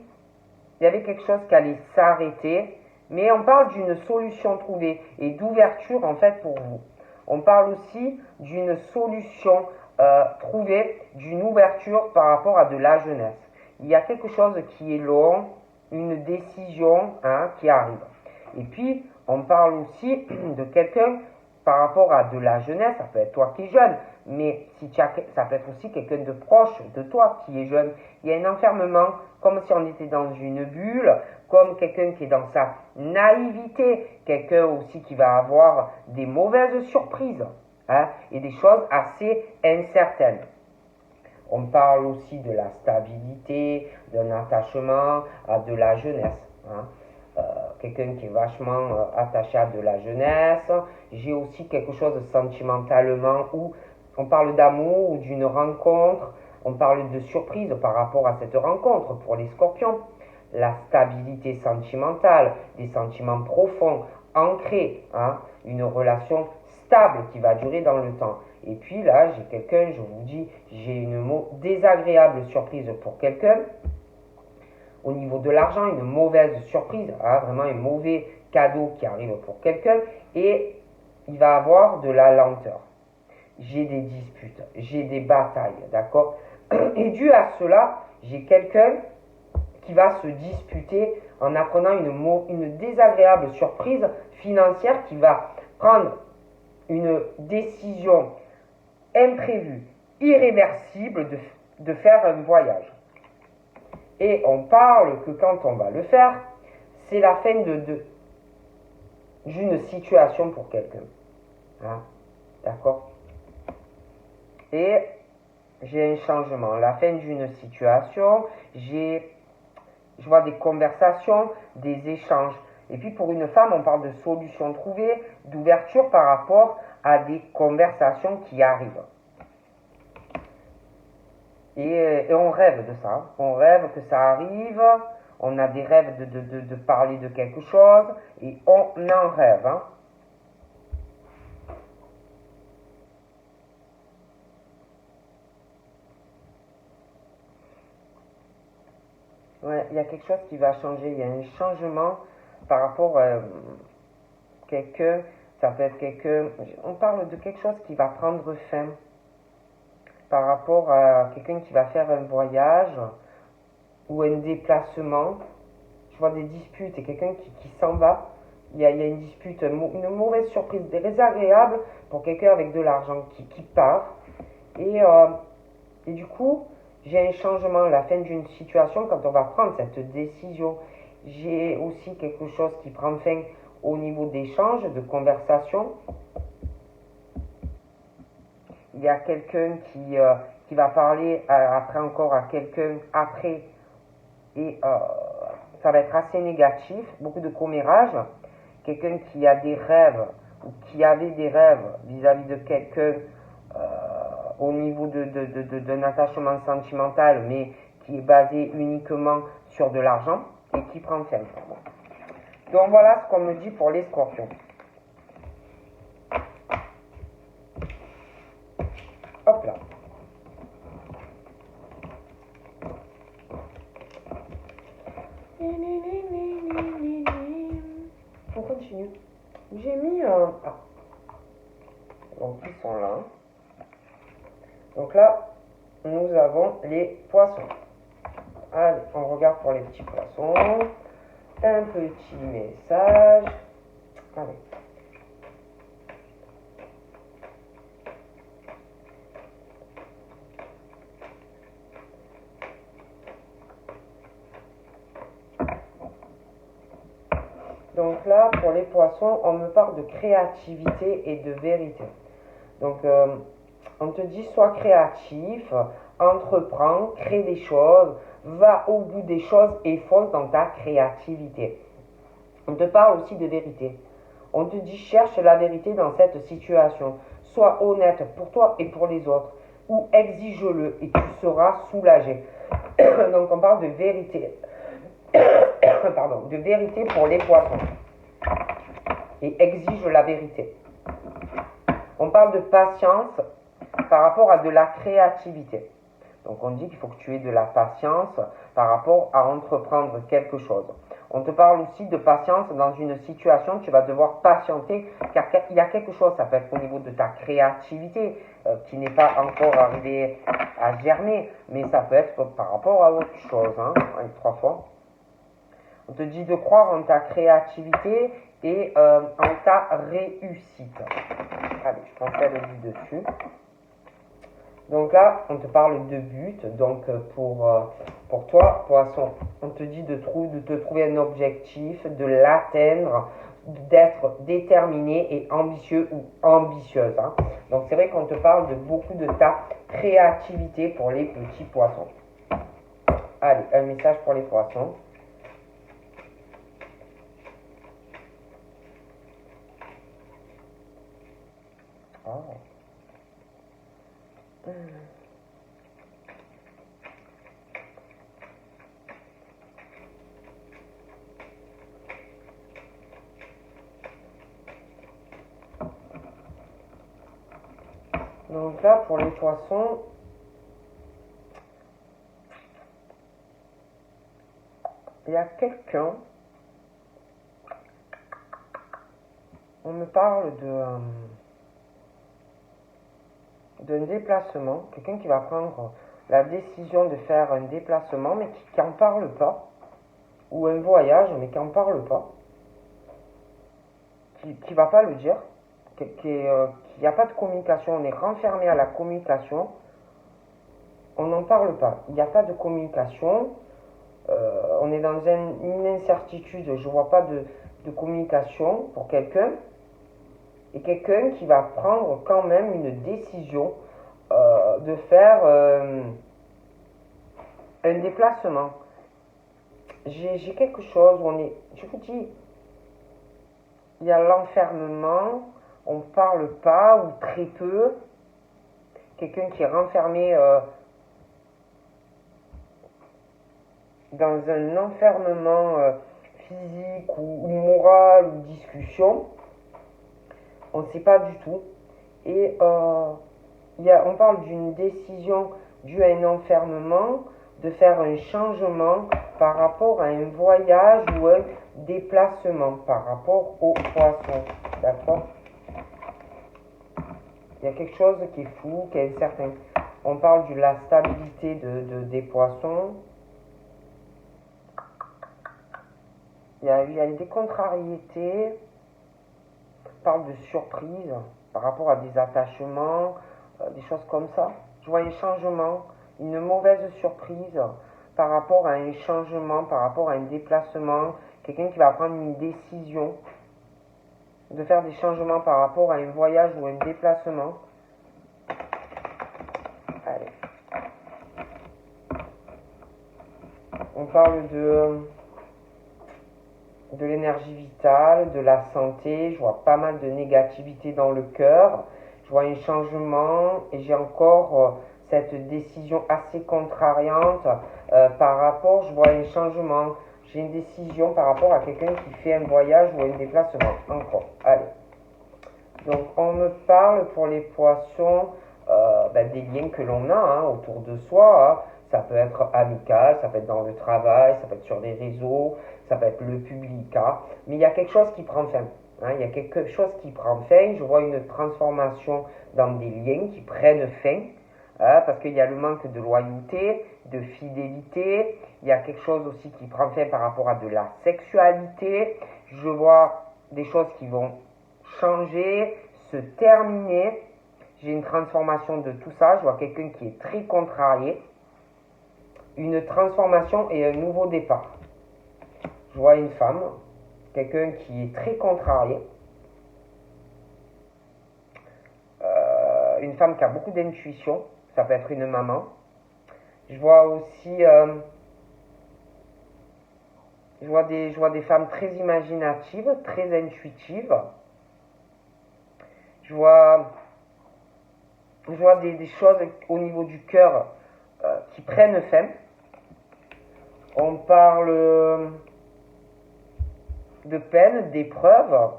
il y avait quelque chose qui allait s'arrêter, mais on parle d'une solution trouvée et d'ouverture en fait pour vous. On parle aussi d'une solution trouvée, d'une ouverture par rapport à de la jeunesse. Il y a quelque chose qui est long, une décision hein, qui arrive. Et puis, on parle aussi de quelqu'un par rapport à de la jeunesse, ça peut être toi qui es jeune, mais ça peut être aussi quelqu'un de proche de toi qui est jeune. Il y a un enfermement, comme si on était dans une bulle, comme quelqu'un qui est dans sa naïveté, quelqu'un aussi qui va avoir des mauvaises surprises hein, et des choses assez incertaines. On parle aussi de la stabilité, d'un attachement à de la jeunesse. Hein. quelqu'un qui est vachement attaché à de la jeunesse. J'ai aussi quelque chose sentimentalement où on parle d'amour ou d'une rencontre. On parle de surprise par rapport à cette rencontre pour les scorpions. La stabilité sentimentale, des sentiments profonds, ancrés, hein, une relation stable qui va durer dans le temps. Et puis là, j'ai quelqu'un, je vous dis, j'ai une désagréable surprise pour quelqu'un. Au niveau de l'argent, une mauvaise surprise, hein, vraiment un mauvais cadeau qui arrive pour quelqu'un. Et il va avoir de la lenteur. J'ai des disputes, j'ai des batailles, d'accord? Et dû à cela, j'ai quelqu'un qui va se disputer en apprenant une désagréable surprise financière qui va prendre une décision imprévue, irréversible de faire un voyage. Et on parle que quand on va le faire, c'est la fin d'une situation pour quelqu'un. Hein? D'accord? Et j'ai un changement, la fin d'une situation, je vois des conversations, des échanges. Et puis pour une femme, on parle de solutions trouvées, d'ouverture par rapport à des conversations qui arrivent. Et on rêve de ça, on rêve que ça arrive, on a des rêves de parler de quelque chose, et on en rêve. Hein. Ouais, il y a quelque chose qui va changer, il y a un changement par rapport à quelqu'un, ça peut être quelqu'un, on parle de quelque chose qui va prendre fin par rapport à quelqu'un qui va faire un voyage ou un déplacement. Je vois des disputes et quelqu'un qui s'en va. Il y a une dispute, une mauvaise surprise désagréable pour quelqu'un avec de l'argent qui part. Et du coup, j'ai un changement, la fin d'une situation quand on va prendre cette décision. J'ai aussi quelque chose qui prend fin au niveau d'échange, de conversation. Il y a quelqu'un qui va parler après encore à quelqu'un après et ça va être assez négatif, beaucoup de commérage. Quelqu'un qui a des rêves ou qui avait des rêves vis-à-vis de quelqu'un au niveau d'un attachement sentimental, mais qui est basé uniquement sur de l'argent et qui prend fin. Donc voilà ce qu'on me dit pour les scorpions. Hop là. On continue. J'ai mis un... Ah. Donc ils sont là. Donc là, nous avons les poissons. Allez, on regarde pour les petits poissons. Un petit message. Allez. Donc là, pour les poissons, on me parle de créativité et de vérité. Donc, on te dit, sois créatif, entreprends, crée des choses, va au bout des choses et fonce dans ta créativité. On te parle aussi de vérité. On te dit, cherche la vérité dans cette situation. Sois honnête pour toi et pour les autres. Ou exige-le et tu seras soulagé. Donc, on parle de vérité. Pardon, de vérité pour les poissons. Et exige la vérité. On parle de patience par rapport à de la créativité. Donc on dit qu'il faut que tu aies de la patience par rapport à entreprendre quelque chose. On te parle aussi de patience dans une situation, tu vas devoir patienter car il y a quelque chose, ça peut être au niveau de ta créativité qui n'est pas encore arrivé à germer, mais ça peut être par rapport à autre chose. Hein, 3 fois. On te dit de croire en ta créativité et en ta réussite. Allez, je prends celle du dessus. Donc là, on te parle de but. Donc pour toi, poisson, on te dit de te trouver un objectif, de l'atteindre, d'être déterminé et ambitieux ou ambitieuse. Hein. Donc c'est vrai qu'on te parle de beaucoup de ta créativité pour les petits poissons. Allez, un message pour les poissons. Donc là, pour les poissons, il y a quelqu'un, on me parle d'un déplacement, quelqu'un qui va prendre la décision de faire un déplacement, mais qui n'en parle pas, ou un voyage, mais qui n'en parle pas, qui va pas le dire, qu'il n'y a pas de communication, on est renfermé à la communication, on n'en parle pas, il n'y a pas de communication, on est dans une incertitude, je ne vois pas de communication pour quelqu'un, et quelqu'un qui va prendre quand même une décision de faire un déplacement. J'ai quelque chose où on est, je vous dis, il y a l'enfermement, on ne parle pas ou très peu, quelqu'un qui est renfermé dans un enfermement physique ou moral ou discussion, on ne sait pas du tout. Et on parle d'une décision due à un enfermement, de faire un changement par rapport à un voyage ou un déplacement par rapport au poisson. D'accord? Il y a quelque chose qui est fou, qui est incertain. On parle de la stabilité des poissons. Il y a des contrariétés. On parle de surprise par rapport à des attachements, des choses comme ça. Je vois un changement, une mauvaise surprise par rapport à un changement, par rapport à un déplacement. Quelqu'un qui va prendre une décision de faire des changements par rapport à un voyage ou un déplacement. Allez. On parle de l'énergie vitale, de la santé. Je vois pas mal de négativité dans le cœur. Je vois un changement et j'ai encore cette décision assez contrariante par rapport, je vois un changement. J'ai une décision par rapport à quelqu'un qui fait un voyage ou un déplacement. Encore. Allez. Donc on me parle pour les poissons des liens que l'on a autour de soi. Hein. Ça peut être amical, ça peut être dans le travail, ça peut être sur des réseaux, ça peut être le public. Hein. Mais il y a quelque chose qui prend fin. Hein. Il y a quelque chose qui prend fin. Je vois une transformation dans des liens qui prennent fin. Hein, parce qu'il y a le manque de loyauté, de fidélité. Il y a quelque chose aussi qui prend fin par rapport à de la sexualité. Je vois des choses qui vont changer, se terminer. J'ai une transformation de tout ça. Je vois quelqu'un qui est très contrarié. Une transformation et un nouveau départ. Je vois une femme, quelqu'un qui est très contrarié. Une femme qui a beaucoup d'intuition. Ça peut être une maman. Je vois aussi... je vois des femmes très imaginatives, très intuitives. Je vois des choses au niveau du cœur qui prennent fin. On parle de peine, d'épreuve,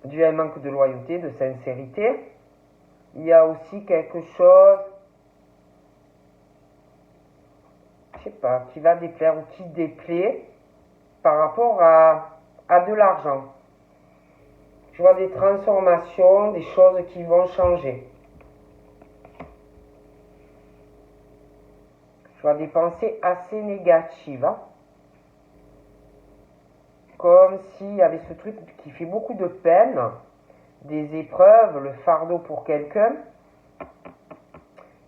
dû à un manque de loyauté, de sincérité. Il y a aussi quelque chose, je sais pas, qui va déplaire ou qui déplaît par rapport à de l'argent. Je vois des transformations, des choses qui vont changer. Je vois des pensées assez négatives. Hein. Comme s'il y avait ce truc qui fait beaucoup de peine, des épreuves, le fardeau pour quelqu'un.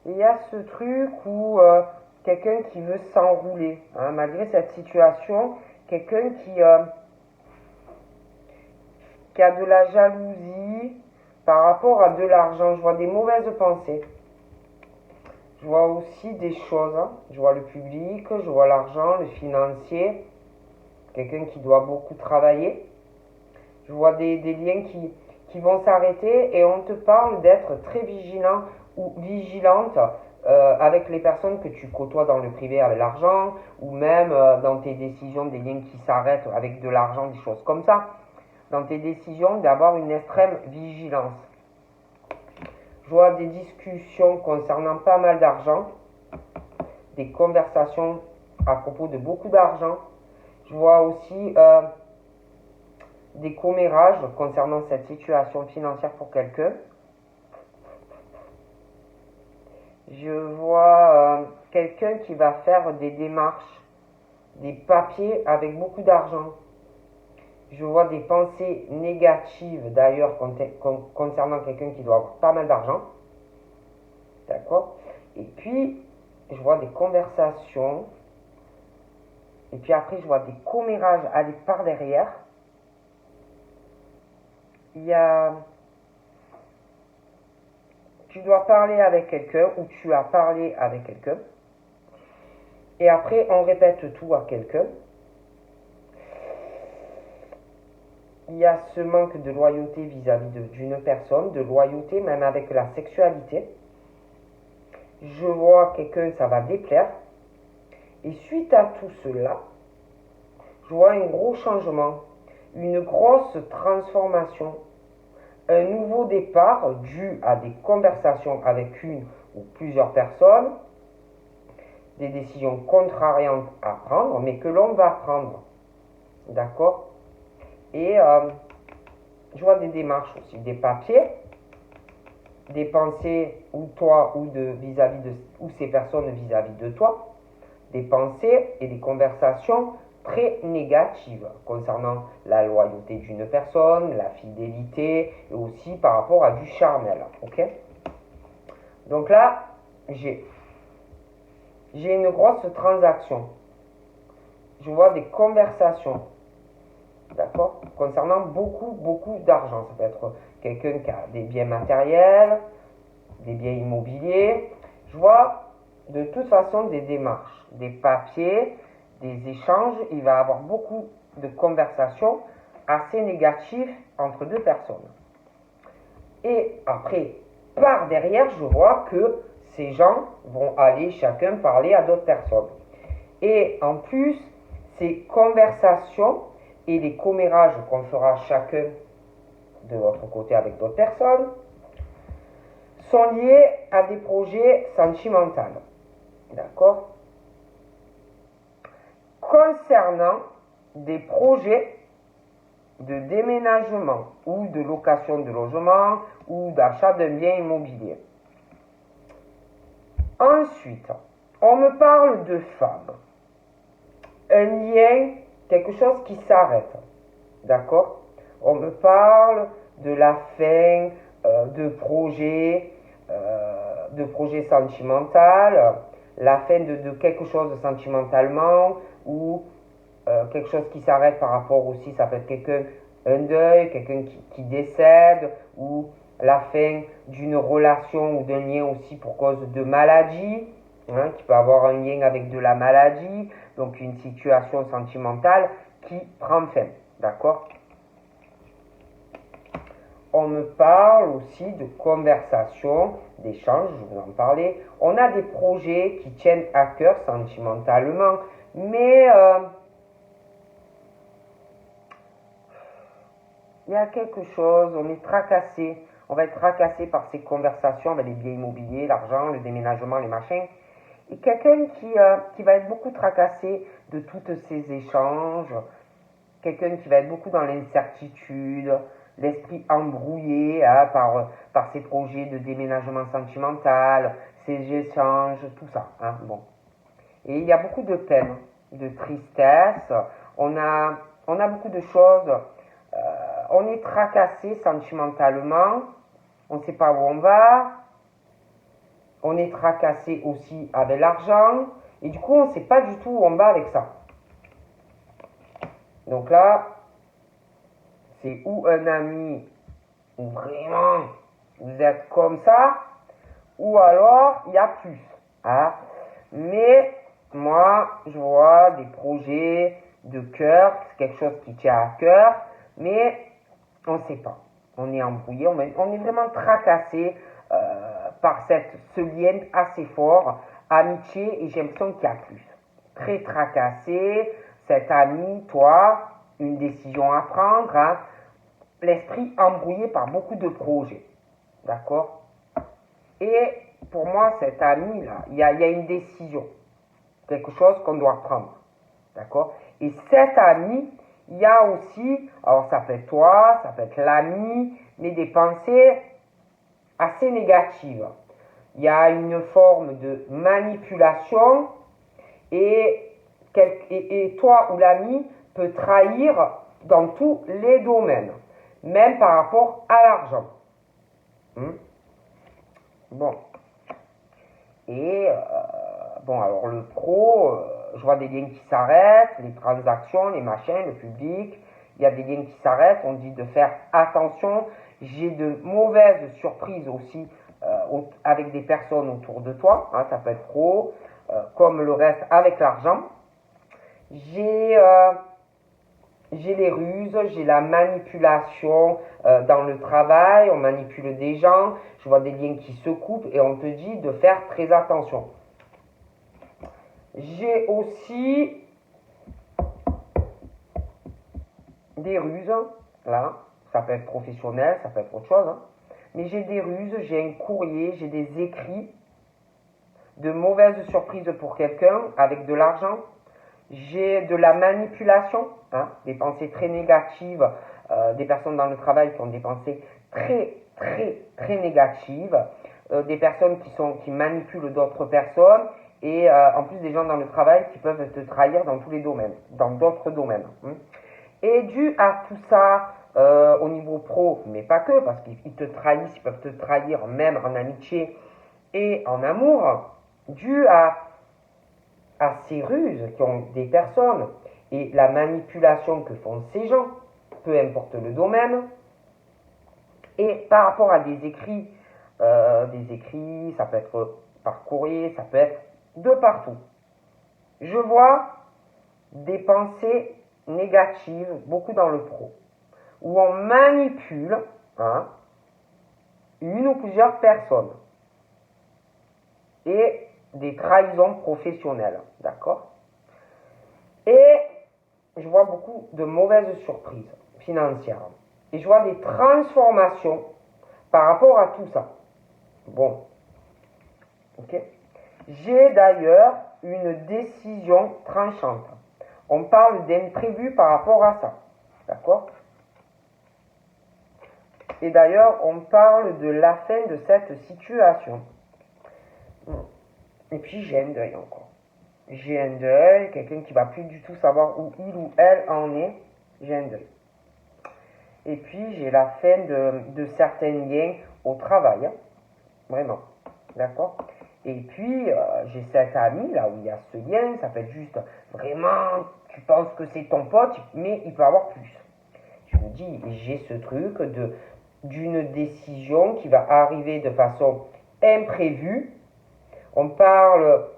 Et il y a ce truc où quelqu'un qui veut s'enrouler. Hein, malgré cette situation, quelqu'un qui a de la jalousie par rapport à de l'argent. Je vois des mauvaises pensées. Je vois aussi des choses. Hein. Je vois le public, je vois l'argent, le financier. Quelqu'un qui doit beaucoup travailler. Je vois des liens qui vont s'arrêter et on te parle d'être très vigilant ou vigilante avec les personnes que tu côtoies dans le privé avec l'argent ou même dans tes décisions, des liens qui s'arrêtent avec de l'argent, des choses comme ça. dans tes décisions, d'avoir une extrême vigilance. Je vois des discussions concernant pas mal d'argent, des conversations à propos de beaucoup d'argent. Je vois aussi des commérages concernant cette situation financière pour quelqu'un. Je vois quelqu'un qui va faire des démarches, des papiers avec beaucoup d'argent. Je vois des pensées négatives d'ailleurs concernant quelqu'un qui doit avoir pas mal d'argent. D'accord? Et puis, je vois des conversations. Et puis après, je vois des commérages aller par derrière. Il y a... Tu dois parler avec quelqu'un ou tu as parlé avec quelqu'un. Et après, on répète tout à quelqu'un. Il y a ce manque de loyauté vis-à-vis d'une personne, de loyauté même avec la sexualité. Je vois quelqu'un, ça va déplaire. Et suite à tout cela, je vois un gros changement, une grosse transformation, un nouveau départ dû à des conversations avec une ou plusieurs personnes, des décisions contrariantes à prendre, mais que l'on va prendre. D'accord? Et je vois des démarches aussi, des papiers, des pensées ou toi ou vis-à-vis de ou ces personnes vis-à-vis de toi, des pensées et des conversations très négatives concernant la loyauté d'une personne, la fidélité et aussi par rapport à du charnel. Ok? Donc là, j'ai une grosse transaction. Je vois des conversations, d'accord, concernant beaucoup d'argent. Ça peut être quelqu'un qui a des biens matériels, des biens immobiliers. Je vois de toute façon des démarches, des papiers, des échanges. Il va y avoir beaucoup de conversations assez négatives entre deux personnes. Et après, par derrière, je vois que ces gens vont aller chacun parler à d'autres personnes. Et en plus, ces conversations et les commérages qu'on fera chacun de votre côté avec d'autres personnes sont liés à des projets sentimentaux. D'accord? Concernant des projets de déménagement ou de location de logement ou d'achat d'un bien immobilier. Ensuite, on me parle de femmes. Un lien, quelque chose qui s'arrête. D'accord? On me parle de la fin de projets sentimental, la fin de quelque chose sentimentalement ou quelque chose qui s'arrête par rapport aussi, ça peut être quelqu'un, un deuil, quelqu'un qui décède ou la fin d'une relation ou d'un lien aussi pour cause de maladie, hein, qui peut avoir un lien avec de la maladie, donc une situation sentimentale qui prend fin, d'accord? On me parle aussi de conversation, d'échange, je vous en parlais. On a des projets qui tiennent à cœur sentimentalement, mais il y a quelque chose, on est tracassé. On va être tracassé par ces conversations avec les biens immobiliers, l'argent, le déménagement, les machins. Et quelqu'un qui va être beaucoup tracassé de tous ces échanges, quelqu'un qui va être beaucoup dans l'incertitude, l'esprit embrouillé hein, par ces projets de déménagement sentimental, ces échanges, tout ça. Hein, bon. Et il y a beaucoup de peine, de tristesse, on a beaucoup de choses, on est tracassé sentimentalement, on ne sait pas où on va, on est tracassé aussi avec l'argent, et du coup on ne sait pas du tout où on va avec ça. Donc là, c'est ou un ami où vraiment vous êtes comme ça, ou alors il y a plus. Hein. Mais moi, je vois des projets de cœur, c'est quelque chose qui tient à cœur, mais on ne sait pas. On est embrouillé, on est vraiment tracassé par ce lien assez fort, amitié, et j'ai l'impression qu'il y a plus. Très tracassé, cet ami, toi, une décision à prendre, hein, l'esprit embrouillé par beaucoup de projets. D'accord? Et pour moi, cet ami-là, il y a une décision. Quelque chose qu'on doit prendre. D'accord? Et cet ami, il y a aussi, alors ça peut être toi, ça peut être l'ami, mais des pensées assez négatives. Il y a une forme de manipulation et toi ou l'ami peut trahir dans tous les domaines, même par rapport à l'argent. Bon. Et bon, alors le pro, je vois des liens qui s'arrêtent, les transactions, les machins, le public. Il y a des liens qui s'arrêtent, on dit de faire attention. J'ai de mauvaises surprises aussi avec des personnes autour de toi, hein, ça peut être pro, comme le reste avec l'argent. J'ai les ruses, j'ai la manipulation dans le travail, on manipule des gens, je vois des liens qui se coupent et on te dit de faire très attention. J'ai aussi des ruses, là, ça peut être professionnel, ça peut être autre chose, hein. Mais j'ai des ruses, j'ai un courrier, j'ai des écrits, de mauvaises surprises pour quelqu'un avec de l'argent. J'ai de la manipulation, hein, des pensées très négatives, des personnes dans le travail qui ont des pensées très négatives, des personnes qui manipulent d'autres personnes et en plus des gens dans le travail qui peuvent te trahir dans tous les domaines, dans d'autres domaines. Et dû à tout ça, au niveau pro, mais pas que, parce qu'ils te trahissent, ils peuvent te trahir même en amitié et en amour, dû à ces ruses qu'ont des personnes et la manipulation que font ces gens, peu importe le domaine, et par rapport à des écrits, ça peut être par courrier, ça peut être de partout. Je vois des pensées négatives, beaucoup dans le pro, où on manipule une ou plusieurs personnes et des trahisons professionnelles, d'accord? Et je vois beaucoup de mauvaises surprises financières. Et je vois des transformations par rapport à tout ça. Bon. Ok. J'ai d'ailleurs une décision tranchante. On parle d'imprévu par rapport à ça. D'accord? Et d'ailleurs, on parle de la fin de cette situation. Et puis j'ai un deuil encore. J'ai un deuil, quelqu'un qui va plus du tout savoir où il ou elle en est. J'ai un deuil. Et puis j'ai la fin de certains liens au travail. Hein. Vraiment. D'accord? Et puis j'ai cet ami là où il y a ce lien, ça peut être juste vraiment, tu penses que c'est ton pote, mais il peut avoir plus. Je vous dis, j'ai ce truc d'une décision qui va arriver de façon imprévue. On parle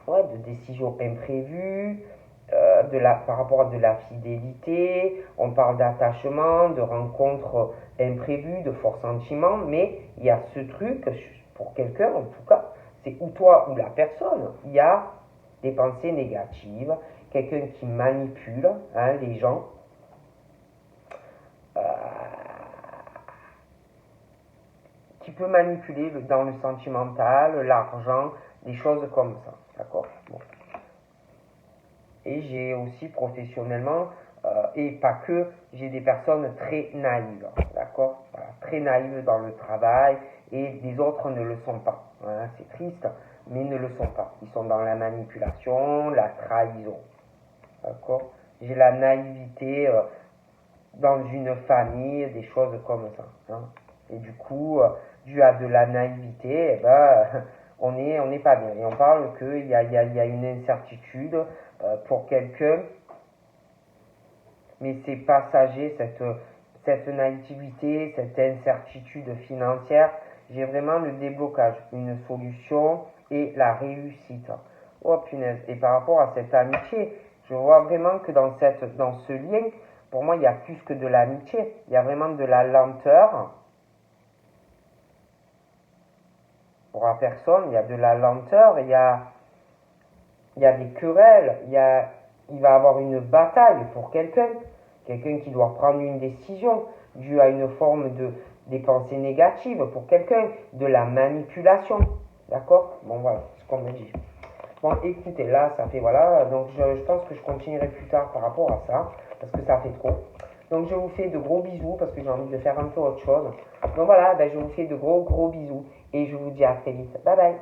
de décisions imprévues, par rapport à de la fidélité, on parle d'attachement, de rencontres imprévues, de forts sentiments, mais il y a ce truc, pour quelqu'un en tout cas, c'est ou toi ou la personne, il y a des pensées négatives, quelqu'un qui manipule les gens, qui peut manipuler dans le sentimental, l'argent, des choses comme ça, d'accord? Bon. Et j'ai aussi professionnellement, et pas que, j'ai des personnes très naïves, d'accord? Voilà, très naïves dans le travail, et les autres ne le sont pas. Hein, c'est triste, mais ne le sont pas. Ils sont dans la manipulation, la trahison, d'accord? J'ai la naïveté dans une famille, des choses comme ça. Hein. Et du coup, dû à de la naïveté, eh ben, on n'est pas bien. Et on parle qu'il y a une incertitude pour quelqu'un, mais c'est passager, cette naïveté, cette incertitude financière. J'ai vraiment le déblocage, une solution et la réussite. Oh punaise. Et par rapport à cette amitié, je vois vraiment que dans ce lien, pour moi, il y a plus que de l'amitié. Il y a vraiment de la lenteur. Pour la personne, il y a de la lenteur, il y a des querelles, il va avoir une bataille pour quelqu'un quelqu'un qui doit prendre une décision due à une forme de des pensées négatives pour quelqu'un, de la manipulation. D'accord? Bon, voilà, ce qu'on me dit. Bon, écoutez, là, ça fait, voilà, donc je pense que je continuerai plus tard par rapport à ça, parce que ça fait trop. Donc, je vous fais de gros bisous, parce que j'ai envie de faire un peu autre chose. Donc, voilà, ben, je vous fais de gros bisous, et je vous dis à très vite. Bye bye!